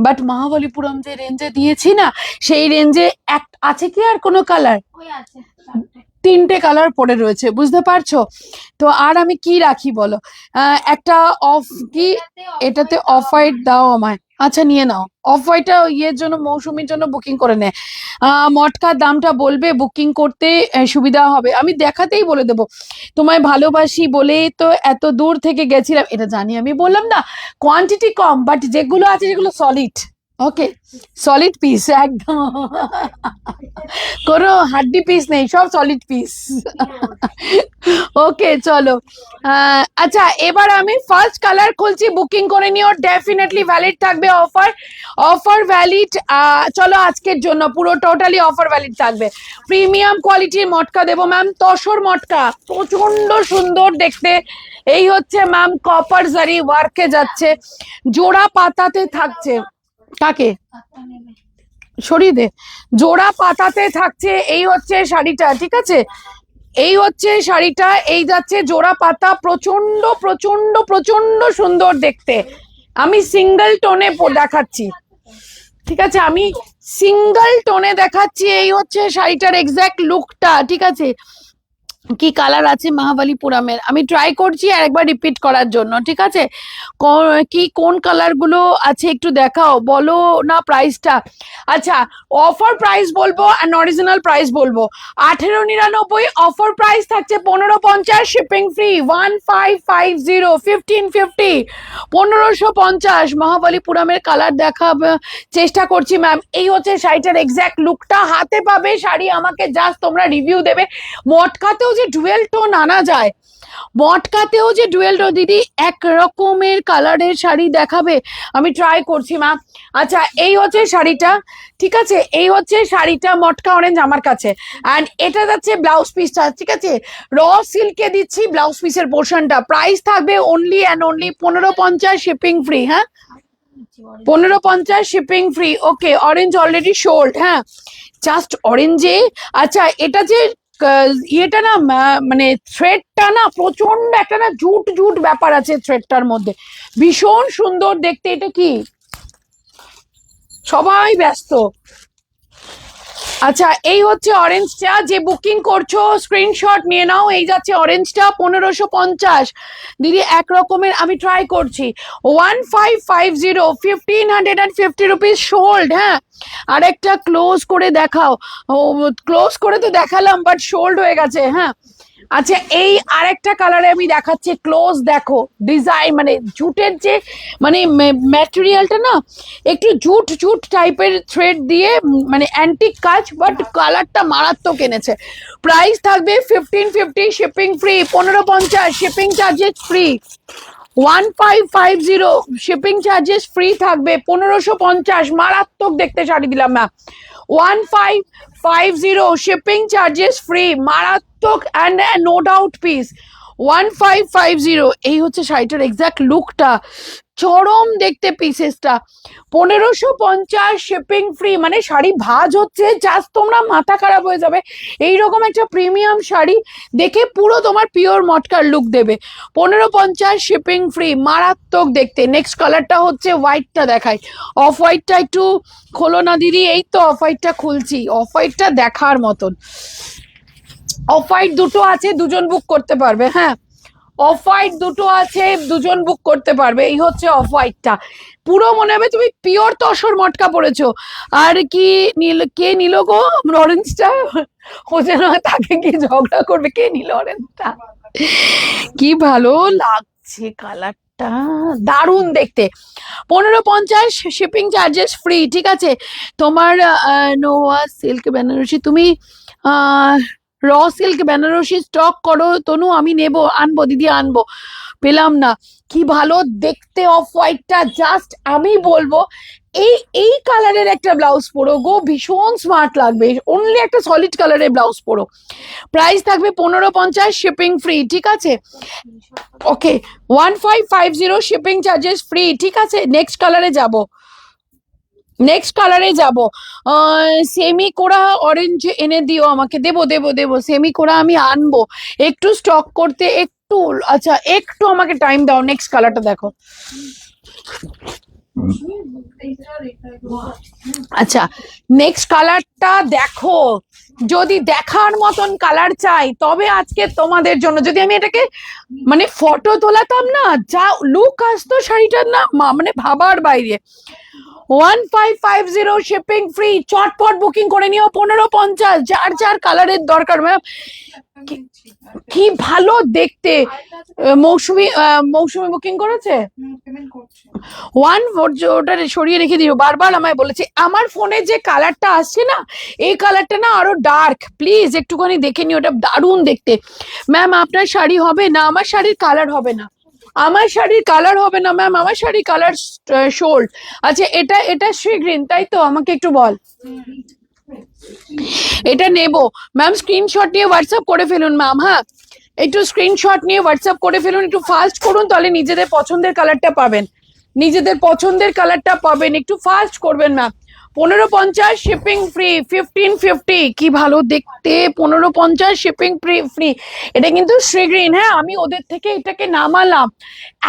বাট মহাবলীপুরম যে রেঞ্জে দিয়েছি না, সেই রেঞ্জে এক আছে কি আর কোনো কালার? ওই আছে 4টে। 3টে কালার পড়ে রয়েছে, বুঝতে পারছো? তো আর আমি কি রাখি বলো? একটা অফ কি, এটাতে অফ হোয়াইট দাও আমায়। আচ্ছা নিয়ে নাও অফ হোয়াইটটা, ইয়ের জন্য মৌসুমীর জন্য বুকিং করে নে। মটকার দামটা বলবে, বুকিং করতে সুবিধা হবে। আমি দেখাতেই বলে দেবো, তোমায় ভালোবাসি বলেই তো এত দূর থেকে গেছিলাম। এটা জানি, আমি বললাম না কোয়ান্টিটি কম, বাট যেগুলো আছে যেগুলো সলিড। ওকে, সলিড পিস একদম, কোনো হাড্ডি পিস নেই, সব সলিড পিস। ওকে চলো, আচ্ছা এবার আমি ফার্স্ট কালার খুলছি, বুকিং করে নিও, ডেফিনেটলি ভ্যালিড থাকবে অফার। অফার ভ্যালিড, চলো আজকের জন্য পুরো টোটালি অফার ভ্যালিড থাকবে। প্রিমিয়াম কোয়ালিটির মটকা দেবো ম্যাম, তসর মটকা, প্রচন্ড সুন্দর দেখতে। এই হচ্ছে ম্যাম কপার জারি ওয়ার্কে যাচ্ছে, জোড়া পাতাতে থাকছে। কাকে কাকা নেবে। সরিয়ে দে, জোড়া পাতাতে থাকছে। এই হচ্ছে শাড়িটা, ঠিক আছে? এই হচ্ছে শাড়িটা, এই যাচ্ছে জোড়া পাতা, প্রচন্ড প্রচন্ড প্রচন্ড সুন্দর দেখতে। আমি সিঙ্গেল টোনে দেখাচ্ছি, ঠিক আছে? আমি সিঙ্গেল টোনে দেখাচ্ছি। এই হচ্ছে শাড়িটার এক্স্যাক্ট লুকটা, ঠিক আছে? কি কালার আছে মহাবলীপুরমের, আমি ট্রাই করছি আর একবার রিপিট করার জন্য, ঠিক আছে? কি কোন কালার গুলো আছে একটু দেখাও, বলো না প্রাইসটা। আচ্ছা অফার প্রাইস বলবো আর অরিজিনাল প্রাইস বলবো। 1899 অফার প্রাইস থাকছে, 1550 শিপিং ফ্রি, 1550, 1550, 1550 মহাবলীপুরমের কালার দেখা চেষ্টা করছি ম্যাম। এই হচ্ছে শাড়িটার এক্স্যাক্ট লুকটা, হাতে পাবে শাড়ি, আমাকে জাস্ট তোমরা রিভিউ দেবে। মটকাতেও যে ডুয়েল টোন আনা যায়, মটকাতেও যে ডুয়েল টোন, দিদি এক রকমের কালারের শাড়ি দেখাবে, আমি ট্রাই করছি ম্যাম। আচ্ছা এই হচ্ছে শাড়িটা, ঠিক আছে? এই হচ্ছে শাড়িটা মটকা অরেঞ্জ আমার কাছে, অ্যান্ড এটা যাচ্ছে ব্লাউজ পিসটা, ঠিক আছে? র সিল্কে দিচ্ছি ব্লাউজ পিসের পোর্শনটা, প্রাইস থাকবে only and only 1550 shipping free. হ্যাঁ 1550 শিপিং ফ্রি। ওকে, অরেঞ্জ অলরেডি সোল্ড। হ্যাঁ জাস্ট অরেঞ্জে। আচ্ছা এটা যে ইয়েটা না, মানে থ্রেডটা না প্রচন্ড একটা না জুট জুট ব্যাপার আছে থ্রেডটার মধ্যে, ভীষণ সুন্দর দেখতে। এটা কি, সবাই ব্যস্ত। আচ্ছা এই হচ্ছে অরেঞ্জটা, যে বুকিং করছো স্ক্রিনশট নিয়ে নাও। এই যাচ্ছে অরেঞ্জটা 1550, দিদি এক রকমের, আমি ট্রাই করছি। 1550, 1550 রুপিস সোল্ড। হ্যাঁ আরেকটা ক্লোজ করে দেখাও। ও ক্লোজ করে তো দেখালাম, বাট সোল্ড হয়ে গেছে। হ্যাঁ আচ্ছা এই আরেকটা কালারে আমি দেখাচ্ছি, ক্লোজ দেখো ডিজাইন, মানে জুটের যে মানে ম্যাটেরিয়ালটা না একটু জুট জুট টাইপের থ্রেড দিয়ে, মানে অ্যান্টিক কাজ, বাট কালারটা মারাত্মক এনেছে। প্রাইস থাকবে 1550 shipping free, 1550 shipping charges free, 1550 shipping charges free থাকবে, 1550। মারাত্মক দেখতে শাড়ি দিলাম ম্যাম, 1550 শিপিং চার্জেস ফ্রি, মারাত্মক অ্যান্ড নো ডাউট পিস, 1550। এই হচ্ছে শাড়িটার এক্স্যাক্ট লুকটা, চরম দেখতে পিসেসটা, 1550 শিপিং ফ্রি। মানে শাড়ি ভাজ হচ্ছে, জাস্ট তোমরা মাথা খারাপ হয়ে যাবে। এইরকম একটা প্রিমিয়াম শাড়ি দেখে পুরো তোমার পিওর মটকার লুক দেবে, 1550 শিপিং ফ্রি, মারাত্মক দেখতে। নেক্সট কালারটা হচ্ছে হোয়াইটটা দেখাই। অফ হোয়াইটটা একটু খোলো না দিদি, এই তো অফ হোয়াইটটা খুলছি। অফ হোয়াইটটা দেখার মতন, অফ হোয়াইট দুটো আছে, দুজন বুক করতে পারবে। হ্যাঁ অফ হোয়াইট দুটো আছে, দুজন বুক করতে পারবে। এই হচ্ছে অফ হোয়াইটটা, পুরো মনে হবে তুমি পিওর তসর মটকা পড়েছো। আর কি নিল, কে নিল গো অরেঞ্জটা? ও যেন তাকে কি ঝগড়া করবে, কে নিল অরেঞ্জটা? কি ভালো লাগছে কালারটা, দারুণ দেখতে। 1550 শিপিং চার্জেস ফ্রি, ঠিক আছে? তোমার নোয়া সিল্ক বেনারসি, তুমি র সিল্ক বেনারসি স্টক করো তনু, আমি নেব, আনবো দিদি আনবো। পেলাম না। কি ভালো দেখতে অফ হোয়াইটটা, জাস্ট আমি বলবো এই এই কালারের একটা ব্লাউজ পরো গো, ভীষণ স্মার্ট লাগবে। অনলি একটা সলিড কালারের ব্লাউজ পরো। প্রাইস থাকবে 1550, শিপিং ফ্রি, ঠিক আছে? ওকে, 1550 শিপিং চার্জেস ফ্রি, ঠিক আছে? নেক্সট কালারে যাব, নেক্সট কালারে যাব। সেমি কোরা অরেঞ্জ এনে দিও আমাকে, দেবো দেবো দেবো, সেমি কোরা আমি আনবো, একটু স্টক করতে একটু, আচ্ছা একটু আমাকে টাইম দাও। নেক্সট কালারটা দেখো। আচ্ছা নেক্সট কালারটা দেখো, যদি দেখার মতন কালার চাই তবে আজকে তোমাদের জন্য, যদি আমি এটাকে মানে ফটো তোলাতাম না, যা লুক আসতো শাড়িটার না মানে ভাবার বাইরে। 1550 শিপিং ফ্রি, চটপট বুকিং করে নিও। 1550, যার যার কালারের দরকার। ম্যাম কি ভালো দেখতে। মৌসুমি মৌসুমি বুকিং করেছে। ওটা সরিয়ে রেখে দিও, বারবার আমায় বলেছে। আমার ফোনে যে কালারটা আসছে না, এই কালারটা না আরো ডার্ক, প্লিজ একটুখানি দেখে নিও, ওটা দারুণ দেখতে। ম্যাম আপনার শাড়ি হবে না, আমার শাড়ির কালার হবে না, আমার শাড়ির কালার হবে না ম্যাম, আমার শাড়ির কালার শোল্ড। আচ্ছা এটা এটা শ্রী গ্রিন তাই তো, আমাকে একটু বল। এটা নেব ম্যাম, স্ক্রিনশট নিয়ে হোয়াটসঅ্যাপ করে ফেলুন ম্যাম। হ্যাঁ একটু স্ক্রিনশট নিয়ে হোয়াটসঅ্যাপ করে ফেলুন, একটু ফাস্ট করুন, তাহলে নিজেদের পছন্দের কালারটা পাবেন, নিজেদের পছন্দের কালারটা পাবেন, একটু ফাস্ট করবেন ম্যাম। 1550 শিপিং ফ্রি, 1550, কি ভালো দেখতে। 1550 শিপিং ফ্রি। এটা কিন্তু শ্রী গ্রিন, হ্যাঁ আমি ওদের থেকে এটাকে নামালাম,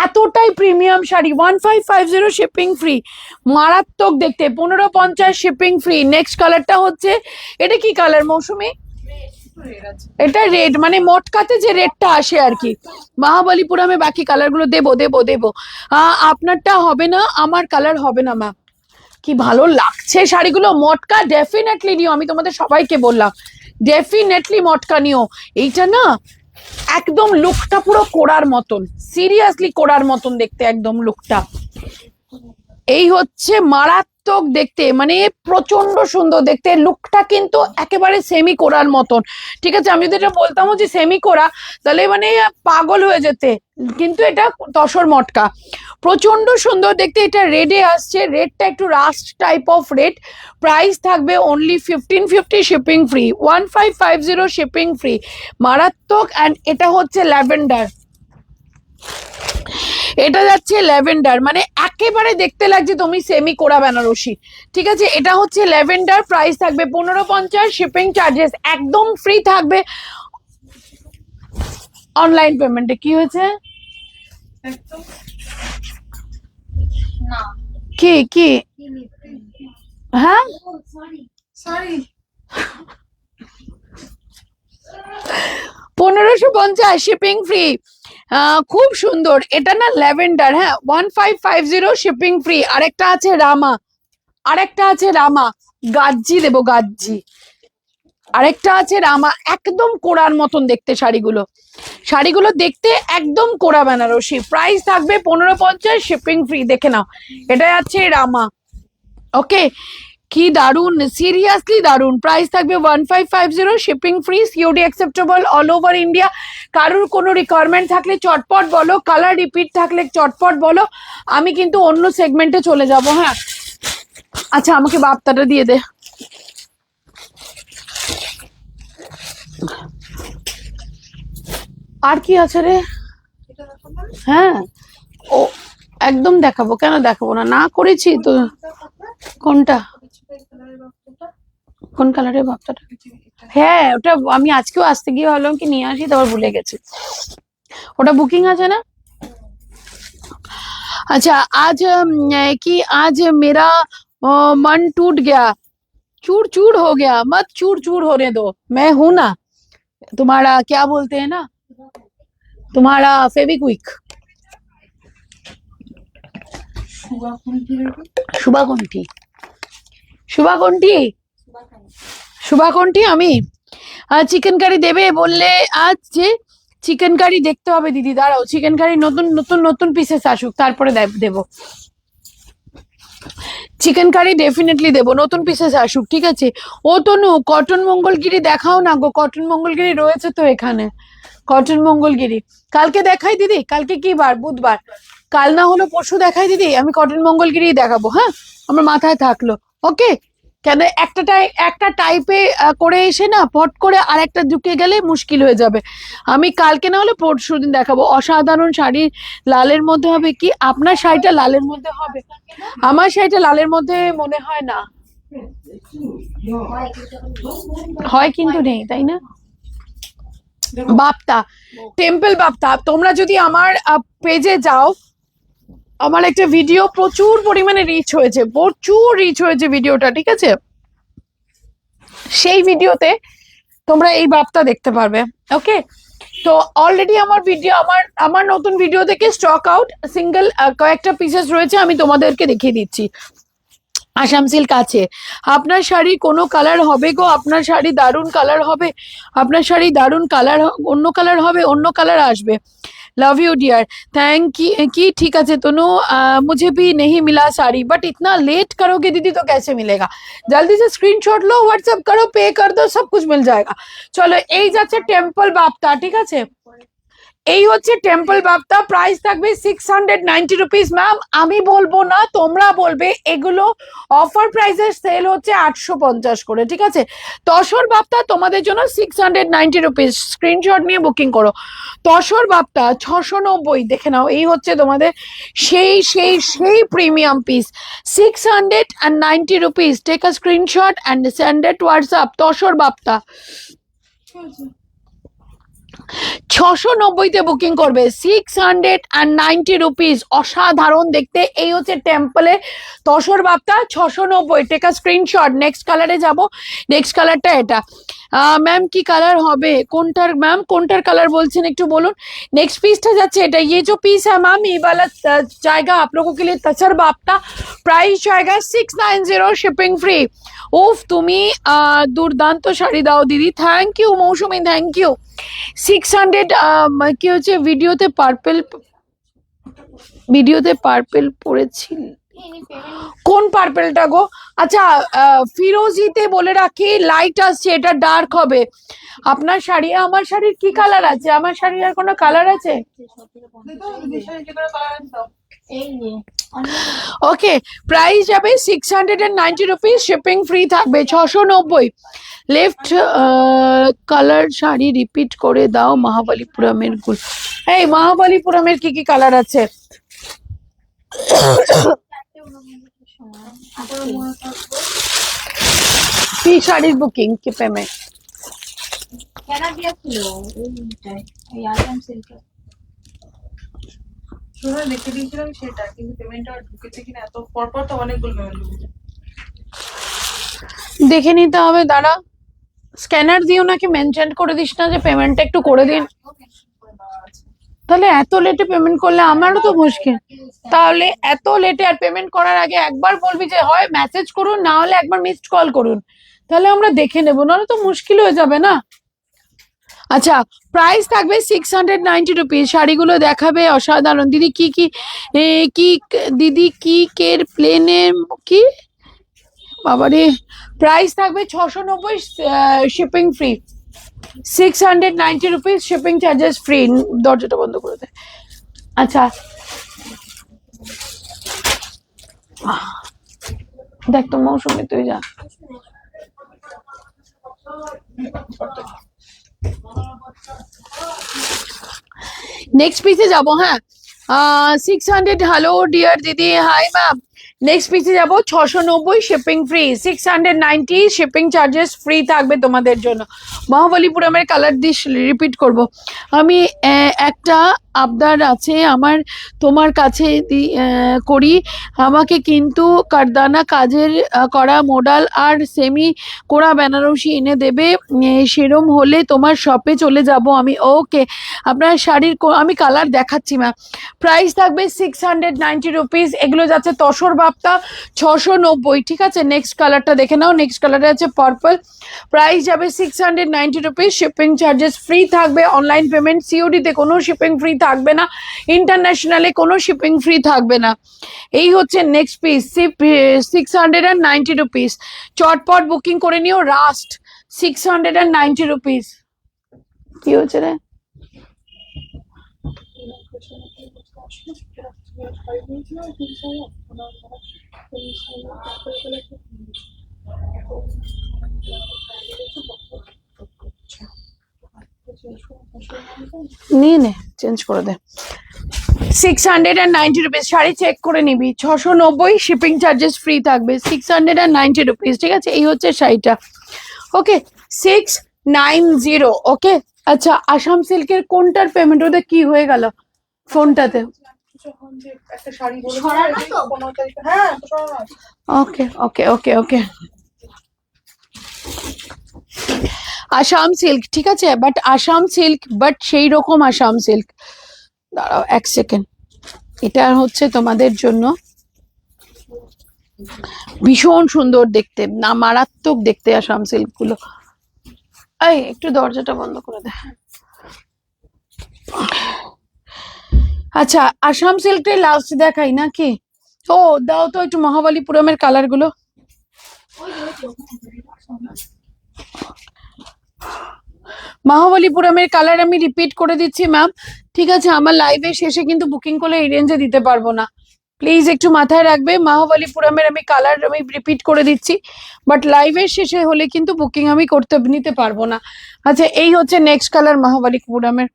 এতটাই প্রিমিয়াম শাড়ি। 1550 শিপিং ফ্রি, মারাত্মক দেখতে। 1550 শিপিং ফ্রি। নেক্সট কালারটা হচ্ছে, এটা কি কালার মৌসুমি? এটা রেড, মানে মটকাতে যে রেডটা আসে আর কি। মহাবলীপুরমে বাকি কালার গুলো দেবো দেবো দেবো। আপনারটা হবে না, আমার কালার হবে না ম্যাম। কি ভালো লাগছে শাড়িগুলো। মটকা ডেফিনেটলি নিও, আমি তোমাদের সবাইকে বললাম ডেফিনেটলি মটকা নিও। এইটা না একদম লুকটা পুরো কোড়ার মতন, সিরিয়াসলি কোড়ার মতন দেখতে একদম লুকটা। এই হচ্ছে মারাত্মক দেখতে, মানে প্রচন্ড সুন্দর দেখতে। লুকটা কিন্তু একেবারে সেমি কোরার মতন, ঠিক আছে? আমি যদি এটা বলতাম যে সেমি কোরা, তাহলে মানে পাগল হয়ে যেতে, কিন্তু এটা তসর মটকা, প্রচন্ড সুন্দর দেখতে। এটা রেডে আসছে, রেডটা একটু rust type of red. Price থাকবে only 1550 shipping free, 1550 shipping free, মারাত্মক। অ্যান্ড এটা হচ্ছে ল্যাভেন্ডার, এটা যাচ্ছে ল্যাভেন্ডার, মানে একেবারে দেখতে লাগছে তুমি সেমি কোরা বেনারসি, ঠিক আছে? এটা হচ্ছে ল্যাভেন্ডার, প্রাইস থাকবে 1550, শিপিং চার্জেস একদম ফ্রি থাকবে। অনলাইন পেমেন্টে কি হয়েছে? কি কি? হ্যাঁ 1550 শিপিং ফ্রি, খুব সুন্দর। এটা না ল্যাভেন্ডার, হ্যাঁ 1550 শিপিং ফ্রি। আরেকটা আছে রামা, আরেকটা আছে রামা, গাজ্জি দেবো গাজ্জি। আরেকটা আছে রামা, একদম কোড়ার মতন দেখতে শাড়িগুলো, শাড়িগুলো দেখতে একদম কোড়া বেনারসি। প্রাইস থাকবে 1550, শিপিং ফ্রি। দেখে নাও, এটা আছে রামা। ওকে, কি দারুন, সিরিয়াসলি দারুন। প্রাইস থাকবে 1550, shipping free, COD acceptable all over India. কারোর কোনো রিকোয়ারমেন্ট থাকলে চটপট বলো, কালার রিপিট থাকলে চটপট বলো, আমি কিন্তু অন্য সেগমেন্টে চলে যাব। হ্যাঁ আচ্ছা আমাকে বাপ্তাটা দিয়ে দে। আর কি আছে রে? হ্যাঁ ও একদম দেখাবো, কেন দেখাবো না, না করেছি তো। কোনটা? কোন কালারের বাপ্তাটা? হ্যাঁ ওটা আমি আজকেও আসতে গিয়ে ভাবলাম কি নিয়ে আসি, তারপর ভুলে গেছি। ওটা বুকিং আছে না? अच्छा आज कि आज मेरा मन टूट गया, चूर चूर हो गया, मत चूर चूर होने दो, मैं हूं ना तुम्हारा, क्या बोलते हैं ना, तुम्हारा फेविक्विक। শুভাকণ্ঠী, শুভাকণ্ঠী, শুভাকণ্ঠী। আমি চিকেন কারি দেবে বললে, আজ যে চিকেন কারি দেখতে হবে দিদি, দাঁড়াও চিকেন কারি নতুন নতুন নতুন পিসেস আসুক তারপরে দেবো। চিকেন কারি ডেফিনেটলি দেবো, নতুন পিসেস আসুক, ঠিক আছে। ও তনু, কটন মঙ্গলগিরি দেখাও না গো, কটন মঙ্গলগিরি রয়েছে তো এখানে, কটন মঙ্গলগিরি কালকে দেখাই দিদি, কালকে কি বার? বুধবার, কাল না হলো পরশু দেখাই দিদি, আমি কটন মঙ্গলগিরি দেখাবো, হ্যাঁ আমার মাথায় থাকলো। ওকে, কেন একটা টাইপে করে এসে না পট করে আর একটা ঢুকে গেলে মুশকিল হয়ে যাবে। আমি কালকে না হলে পরশু দিন দেখাবো। অসাধারণ শাড়ি, লালের মধ্যে হবে কি? আপনার শাড়িটা লালের মধ্যে হবে? আমার শাড়িটা লালের মধ্যে মনে হয় না, হয় কিন্তু নেই, তাই না? বাপ্তা, টেম্পল বাপ্তা, তোমরা যদি আমার পেজে যাও, আমার একটা ভিডিও প্রচুর পরিমাণে রিচ হয়েছে ভিডিওটা, ঠিক আছে। সেই ভিডিওতে তোমরা এই বাপ্তা দেখতে পারবে। ওকে, তো অলরেডি আমার ভিডিও, আমার নতুন ভিডিও থেকে স্টক আউট, সিঙ্গেল কয়েকটা পিসেস রয়েছে, আমি তোমাদেরকে দেখিয়ে দিচ্ছি। আসাম সিল্ক আছে। আপনার শাড়ি কোনো কালার হবে গো, আপনার শাড়ি দারুণ কালার হবে, আপনার শাড়ি দারুণ কালার, অন্য কালার হবে, অন্য কালার আসবে। लव यू डियर, थैंक की ठीक है तनु, मुझे भी नहीं मिला साड़ी, बट इतना लेट करोगे दीदी तो कैसे मिलेगा? जल्दी से स्क्रीनशॉट लो, व्हाट्सएप करो, पे कर दो, सब कुछ मिल जाएगा। चलो এই যাচ্ছে টেম্পল বাপ্তা, ঠিক আছে। এই হচ্ছে টেম্পল বাপ্তা, প্রাইস থাকবে 690 রুপিস। ম্যাম আমি বলবো না, তোমরা বলবে। এগুলো অফার প্রাইসে সেল হচ্ছে 850 করে, ঠিক আছে। তসর বাপ্তা তোমাদের জন্য 690 রুপিস, স্ক্রিনশট নিয়ে বুকিং করো। তসর বাপ্তা 690, দেখে নাও। এই হচ্ছে তোমাদের সেই premium piece, 690 rupees. Take a screenshot and send it WhatsApp. Tussar বাপ্তা 690 বুকিং করবে, 690 রুপিস। অসাধারণ দেখতে। এই হচ্ছে টেম্পলে তসর বাপ্তা 690। টেকা স্ক্রিনশট। নেক্সট কালারে যাব, নেক্সট কালারটা এটা। ম্যাম কি কালার হবে? কোনটার ম্যাম, কোনটার কালার বলছেন একটু বলুন। नेक्स्ट पीसটা যাচ্ছে এটা। ये जो पीस है मैम, ये वाला जाएगा आप लोगों के लिए तसर बाप्ता, प्राइस जाएगा 690, शिपिंग फ्री। उफ, তুমি দুর্দান্ত শাড়ি দাও দিদি, thank you Mousumi, thank you. 600 কি হচ্ছে ভিডিওতে পার্পেল পড়েছিল, কোন পার্পেলটা গো? আচ্ছা, ফিরোজিতে বলে রাখি, লাইট আসছে, এটা ডার্ক হবে। আপনার শাড়ি, আমার শাড়ির কি কালার আছে? আমার শাড়ির আর কোনো কালার আছে? ওকে, প্রাইস যাবে 690 রুপিস, শিপিং ফ্রি থাকবে। 690। লেফট কালার শাড়ি রিপিট করে দাও মহাবলীপুরমের গুল। এই মহাবলীপুরমের কি কি কালার আছে? কি শাড়ির বুকিং কি পেমেন্ট? কেনা দিয়েছিল এই আসাম সিল্কের। শুনে দেখে দিয়েছিলাম সেটা, কিন্তু পেমেন্টটা ঢুকেছে কিনা, এত পরপর তো অনেকগুলো পেমেন্ট ঢুকেছে। দেখে নিতে হবে, দাঁড়া। স্ক্যানার দিও নাকি মেনশন করে দিস না যে পেমেন্টটা একটু করে দিন। তাহলে এত লেটে পেমেন্ট করলে আমারও তো মুশকিল। তাহলে এত লেটে আর পেমেন্ট করার আগে একবার বলবি যে হয় মেসেজ করুন, না হলে একবার মিসড কল করুন, তাহলে আমরা দেখে নেবো, নাহলে তো মুশকিল হয়ে যাবে না। আচ্ছা, প্রাইস থাকবে 690 রুপিস। শাড়িগুলো দেখাবে অসাধারণ। দিদি কি কি দিদি কি কের প্লেনের কি বাবারে। প্রাইস থাকবে 690, shipping free. 690 rupees, shipping charges free. দরজাটা বন্ধ করে দে। আচ্ছা, দেখ তো মৌসুমি, তুই যা। নেক্সট পিসে যাবো। হ্যাঁ, 600। হ্যালো ডিয়ার দিদি, হাই ম্যাম। নেক্সট পিসে যাবো 690, shipping free. 690, shipping charges free থাকবে তোমাদের জন্য। মহাবলীপুরমের কালার দিয়ে রিপিট করব। আমি একটা আবদার আছে আমার তোমার কাছে করি, আমাকে কিন্তু কারদানা কাজের করা মোডাল আর সেমি কোরা বেনারসি এনে দেবে, সেরম হলে তোমার শপে চলে যাব আমি। ওকে, আপনার শাড়ির আমি কালার দেখাচ্ছি ম্যাম। প্রাইস থাকবে 690 রুপিস। এগুলো যাচ্ছে তসর বাপ্তা 690, ঠিক আছে। নেক্সট কালারটা দেখে নাও। নেক্সট কালারে আছে পার্পল। প্রাইস যাবে 690 রুপিস, শিপিং চার্জেস ফ্রি থাকবে। অনলাইন পেমেন্ট, সিওডিতে কোনো শিপিং ফ্রি থাকবে না, ইন্টারন্যাশনালে কোনো শিপিং ফ্রি থাকবে না। এই হচ্ছে নেক্সট পিস 690 রুপিস। চটপট বুকিং করে নিও, রাস্ট 690 রুপিস। কি হচ্ছে রে? নিয়ে নে, চেঞ্জ করে দে। 690 রুপিস। শাড়ি চেক করে নিবি, 690, শিপিং চার্জেস ফ্রি থাকবে, 690 রুপিস। ঠিক আছে, এই হচ্ছে শাড়িটা। ওকে, 690। ওকে, আচ্ছা আসাম সিল্কের কোনটার পেমেন্ট? ওদের কি হয়ে গেল ফোনটাতে? যখন যে একটা শাড়ি বলে ছড়ানো তো? 15 তারিখে, হ্যাঁ তো ছড়ানো আছে। ওকে ওকে ওকে ওকে, আসাম সিল্ক, ঠিক আছে, বাট আসাম সিল্ক, বাট সেই রকম আসাম সিল্ক। দাঁড়াও এক সেকেন্ড, এটা হচ্ছে তোমাদের জন্য ভীষণ সুন্দর দেখতে, না মারাত্মক দেখতে আসাম সিল্ক গুলো। এই একটু দরজাটা বন্ধ করে দে। আচ্ছা, আসাম সিল্কের লাস্ট দেখাই নাকি? ও দাও তো একটু মহাবলীপুরমের কালার গুলো। মহাবলীপুরমের কালার আমি রিপিট করে দিচ্ছি ম্যাম, ঠিক আছে? আমার লাইভের শেষে কিন্তু বুকিং করলে এই রেঞ্জে দিতে পারবো না, প্লিজ একটু মাথায় রাখবে। মহাবলীপুরমের আমি কালার আমি রিপিট করে দিচ্ছি, বাট লাইভের শেষে হলে কিন্তু বুকিং আমি নিতে পারবো না। আচ্ছা, এই হচ্ছে নেক্সট কালার মহাবলীপুরমের,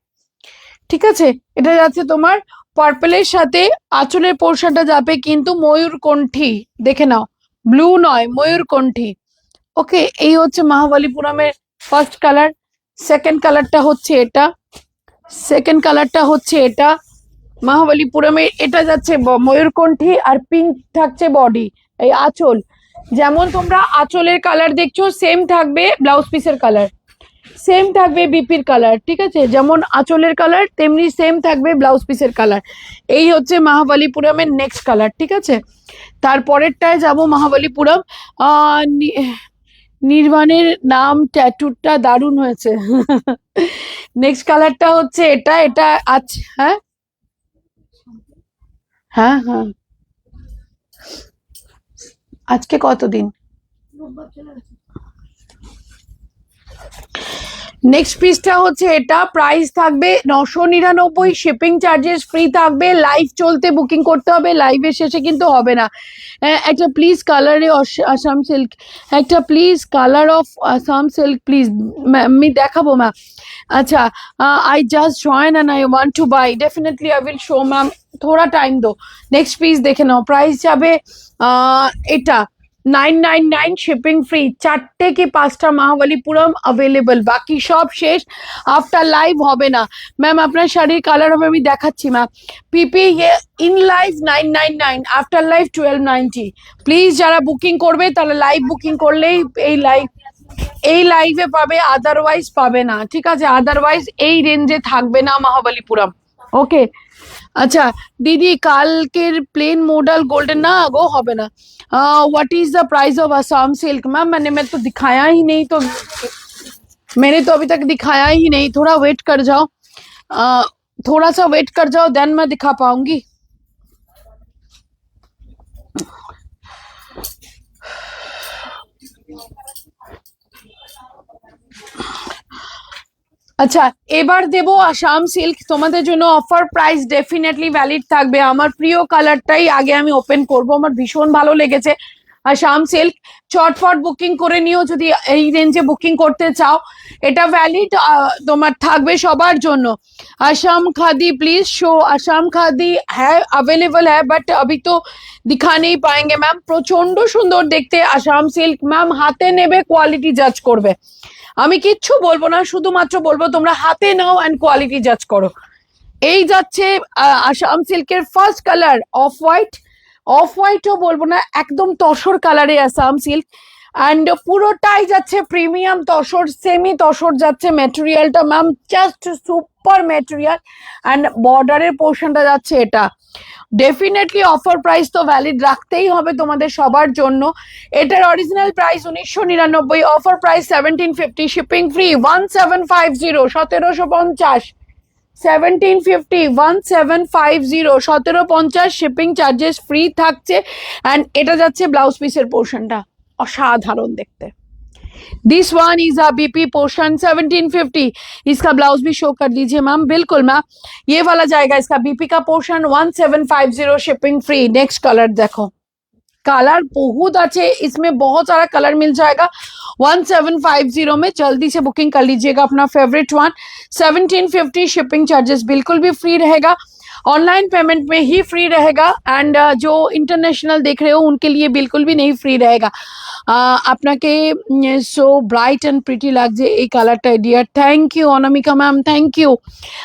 ঠিক আছে? এটা যাচ্ছে তোমার পার্পলের সাথে, আঁচলের পোর্শনটা যাবে কিন্তু ময়ূরকণ্ঠী, দেখে নাও, ব্লু নয়, ময়ূরকণ্ঠী। ওকে, এই হচ্ছে মহাবলীপুরমের ফার্স্ট কালার। সেকেন্ড কালারটা হচ্ছে এটা, সেকেন্ড কালারটা হচ্ছে এটা। মহাবলীপুরমের এটা যাচ্ছে ময়ূরকণ্ঠী, আর পিঙ্ক থাকছে বডি, এই আঁচল। যেমন তোমরা আঁচলের কালার দেখছো, সেম থাকবে ব্লাউজ পিসের কালার, সেম থাকবে বিপির কালার, ঠিক আছে? যেমন আঁচলের কালার তেমনি সেম থাকবে ব্লাউজ পিসের কালার। এই হচ্ছে মহাবলীপুরমের নেক্সট কালার, ঠিক আছে? তারপরেরটায় যাব মহাবলীপুরম। নির্বাণের নাম ট্যাটুটা দারুণ হয়েছে। নেক্সট কালারটা হচ্ছে এটা, এটা আছে, হ্যাঁ হ্যাঁ হ্যাঁ। আজকে কতদিন? নেক্সট পিসটা হচ্ছে এটা, প্রাইস থাকবে 999, শিপিং চার্জেস ফ্রি থাকবে। লাইভ চলতে বুকিং করতে হবে, লাইভের শেষে কিন্তু হবে না। একটা প্লিজ কালারে আসাম সিল্ক, একটা please colour of Assam silk please. আমি দেখাবো ম্যাম। আচ্ছা, I just join and I want to buy, definitely I will show ma'am, থোড়া টাইম দো। নেক্সট পিস দেখে নাও, প্রাইস যাবে এটা 999, শিপিং ফ্রি। 4টে কি 5টা মহাবলীপুরম অ্যাভেলেবল, বাকি সব শেষ। আফটার লাইভ হবে না ম্যাম, আপনার শাড়ির কালার হবে, আমি দেখাচ্ছি ma'am. PP in live 999, after live 1290। Please যারা বুকিং করবে তারা লাইভ বুকিং করলেই এই লাইভে পাবে, আদারওয়াইজ পাবে না, ঠিক আছে? আদারওয়াইজ এই রেঞ্জে থাকবে না মহাবলীপুরম। ওকে, আচ্ছা দিদি, কালকের প্লেন মॉडल गोल्डन ना वो হবে না। What is the price of Assam silk? Ma'am मैं तो दिखाया ही नहीं, तो मैंने तो अभी तक दिखाया ही नहीं, थोड़ा वेट कर जाओ, थोड़ा सा वेट कर जाओ, देन मैं दिखा पाऊंगी। আচ্ছা, এবার দেবো আসাম সিল্ক, তোমাদের জন্য অফার প্রাইস ডেফিনেটলি ভ্যালিড থাকবে। আমার প্রিয় কালারটাই আগে আমি ওপেন করব, আমার ভীষণ ভালো লেগেছে আসাম সিল্ক। চটপট বুকিং করে নিও যদি এই রেঞ্জে বুকিং করতে চাও, এটা ভ্যালিড তোমার থাকবে সবার জন্য। आसाम खादी प्लीज शो, आसाम खादी है अवेलेबल है, बट अभी तो दिखा नहीं पाएंगे मैम। प्रचंड सुंदर देखते आसाम सिल्क मैम, हाथे नेबे কোয়ালিটি জাজ করবে, আমি কিচ্ছু বলবো না, শুধুমাত্র বলবো তোমরা হাতে নাও এন্ড কোয়ালিটি জাজ করো। এই যাচ্ছে আসাম সিল্কের first colour off white, off হোয়াইটও বলবো না, একদম তসর কালারে আসাম সিল্ক, অ্যান্ড পুরোটাই যাচ্ছে প্রিমিয়াম তসর, সেমি তসর যাচ্ছে। ম্যাটেরিয়ালটা ma'am just super material, and বর্ডারের পোর্শনটা যাচ্ছে এটা। ডেফিনেটলি অফার প্রাইস তো ভ্যালিড রাখতেই হবে তোমাদের সবার জন্য। এটার original price 1999, offer price 1750, shipping free 1750, 1750, 1750 1750 1750 shipping charges free থাকছে অ্যান্ড এটা যাচ্ছে ব্লাউজ পিসের পোর্শনটা অসাধারণ দেখতে this one is a BP portion 1750 इसका ब्लाउज भी शो कर दीजिए मैम बिल्कुल मैम ये वाला जाएगा इसका बीपी का portion 1750 shipping free next colour देखो कलर बहुत अच्छे इसमें बहुत सारा कलर मिल जाएगा 1750 में जल्दी से बुकिंग कर लीजिएगा अपना फेवरेट वन 1750 शिपिंग चार्जेस बिल्कुल भी फ्री रहेगा ऑनलाइन पेमेंट में ही फ्री रहेगा एंड जो इंटरनेशनल देख रहे हो उनके लिए बिल्कुल भी नहीं फ्री रहेगा আপনাকে সো ব্রাইট অ্যান্ড প্রিটি লাগছে এই কালারটা dear thank you Anamika ma'am thank you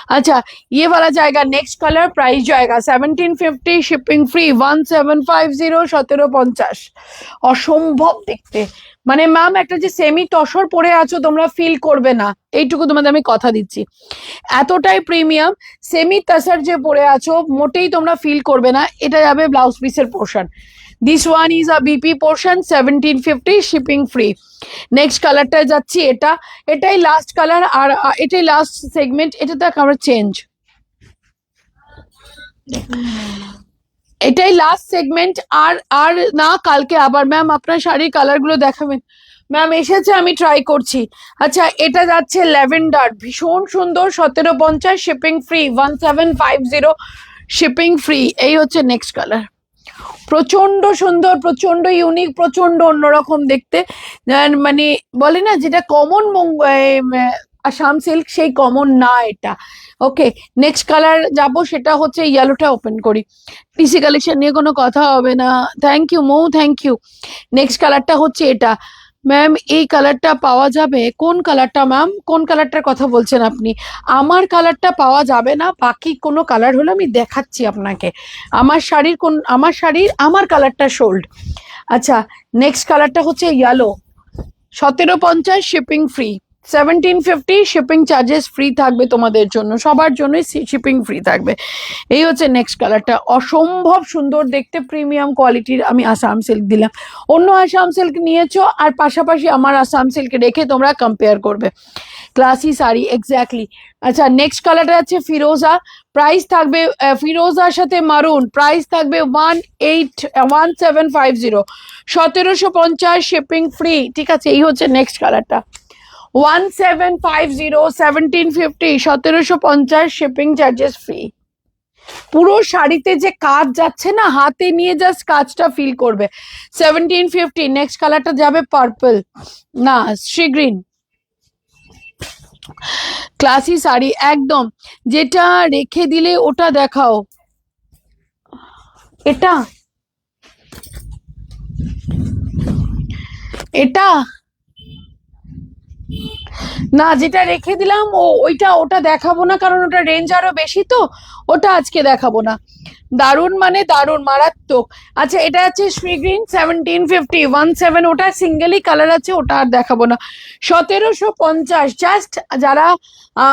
अच्छा ये वाला जाएगा नेक्स्ट कलर प्राइस जाएगा 1750 शिपिंग फ्री 1750 1750 অসম্ভব দেখতে মানে ম্যাম একটা যে সেমি তসর পরে আছো তোমরা ফিল করবে না এইটুকু তোমাদের আমি কথা দিচ্ছি এতটাই প্রিমিয়াম সেমি তসর যে পরে আছো মোটেই তোমরা ফিল করবে না এটা যাবে ব্লাউজ পিসের portion this one is a BP portion 1750 shipping free next কালারটা যাচ্ছি এটাই লাস্ট কালার আর এটাই লাস্ট সেগমেন্ট এটা তো আমরা চেঞ্জ এটাই লাস্ট সেগমেন্ট আর না কালকে আবার ম্যাম আপনার শাড়ির কালারগুলো দেখাবেন ম্যাম এসেছে আমি ট্রাই করছি আচ্ছা এটা যাচ্ছে ল্যাভেন্ডার ভীষণ সুন্দর 1750 শিপিং ফ্রি 1750 শিপিং ফ্রি এই হচ্ছে নেক্সট কালার প্রচন্ড সুন্দর প্রচন্ড ইউনিক প্রচন্ড অন্যরকম দেখতে মানে বলে না যেটা কমন আসাম সিল্ক সেই কমন না এটা ওকে নেক্সট কালার যাবো সেটা হচ্ছে ইয়েলোটা ওপেন করি টিসি কালেকশন নিয়ে কোনো কথা হবে না thank you Mou thank you next কালারটা হচ্ছে এটা ম্যাম এই কালারটা পাওয়া যাবে কোন কালারটা ম্যাম কোন কালারটার কথা বলছেন আপনি আমার কালারটা পাওয়া যাবে না বাকি কোনো কালার হলে আমি দেখাচ্ছি আপনাকে আমার শাড়ির আমার কালারটা সোল্ড আচ্ছা নেক্সট কালারটা হচ্ছে yellow 1750 shipping free 1750 shipping charges free থাকবে তোমাদের জন্য সবার জন্যই শিপিং ফ্রি থাকবে এই হচ্ছে নেক্সট কালারটা অসম্ভব সুন্দর দেখতে প্রিমিয়াম কোয়ালিটির আমি আসাম সিল্ক দিলাম অন্য আসাম সিল্ক নিয়েছো আর পাশাপাশি আমার আসাম সিল্ক রেখে তোমরা কম্পেয়ার করবে ক্লাসি শাড়ি এক্স্যাক্টলি আচ্ছা নেক্সট কালারটা আছে ফিরোজা প্রাইস থাকবে ফিরোজার সাথে মারুন প্রাইস থাকবে 1750 1750 শিপিং ফ্রি ঠিক আছে এই হচ্ছে নেক্সট কালারটা 1750 1750 1750 শিপিং চার্জেস ফ্রি পুরো শাড়িতে যে কাজ যাচ্ছে না হাতে নিয়ে জাস্ট কাজটা ফিল করবে 1750 নেক্সট কালারটা যাবে পার্পল না সি গ্রিন ক্লাসি শাড়ি একদম যেটা রেখে দিলে ওটা দেখাও এটা না যেটা রেখে দিলাম ওটা দেখাবো না কারণ ওটা রেঞ্জ আরো বেশি তো ওটা আজকে দেখাবো না দারুন মানে দারুন মারাত্মক আচ্ছা এটা আছে শ্রী গ্রিন 1750 17 ওটা সিঙ্গেলই কালার আছে ওটা আর দেখাবো না 1750 জাস্ট যারা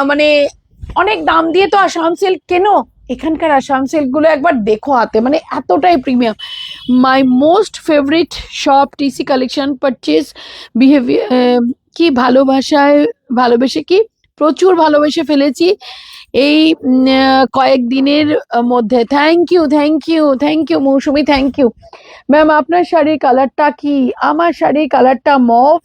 মানে অনেক দাম দিয়ে তো আসাম সিল্ক কেনো এখানকার আসাম সিল্ক গুলো একবার দেখো হাতে মানে এতটাই premium my most favourite shop TC collection purchase behaviour কি ভালোবেসে কি প্রচুর ভালোবেসে ফেলেছি এই কয়েকদিনের মধ্যে thank you Mousumi thank you ma'am আপনার শাড়ির কালারটা কি আমার শাড়ির কালারটা মভ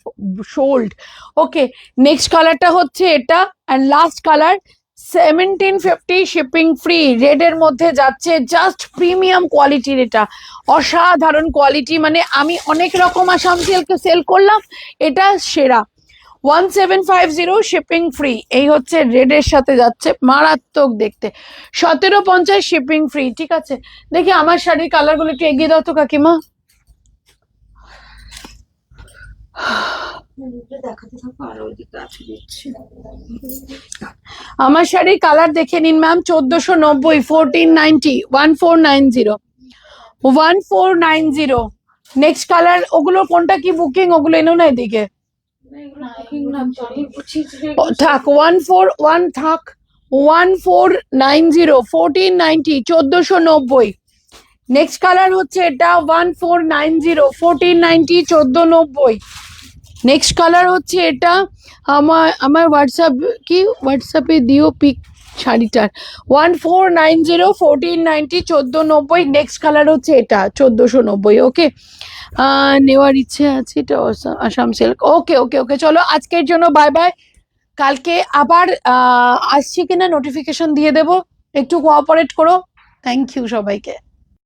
শোল্ড ওকে নেক্সট কালারটা হচ্ছে এটা and last colour 1750 shipping free red এর মধ্যে যাচ্ছে জাস্ট প্রিমিয়াম কোয়ালিটির এটা অসাধারণ কোয়ালিটি মানে আমি অনেক রকম আসাম সিল্ক সেল করলাম এটা সেরা 1750 শিপিং ফ্রি এই হচ্ছে রেড এর সাথে যাচ্ছে মারাত্মক দেখতে 1750 শিপিং ফ্রি ঠিক আছে দেখি আমার শাড়ির কালার গুলো একটু এগিয়ে দাও তো কাকিমা আমার শাড়ির কালার দেখে নিন ম্যাম 1490 1490 1490 1490 নেক্সট কালার ওগুলো কোনটা কি বুকিং ওগুলো এনো না এদিকে থাক 141 থাক 1490 1490 1490 নেক্সট কালার হচ্ছে এটা 1490 1490 1490 নেক্সট কালার হচ্ছে এটা আমার হোয়াটসঅ্যাপে দিও পিক শাড়িটার 1490 1490 1490 নেক্সট কালার হচ্ছে এটা 1490 ওকে নেওয়ার ইচ্ছে আছে এটা Assam silk okay okay okay চলো আজকের জন্য বাই বাই কালকে আবার আসছি কিনা নোটিফিকেশন দিয়ে দেবো একটু কোঅপারেট করো থ্যাংক ইউ সবাইকে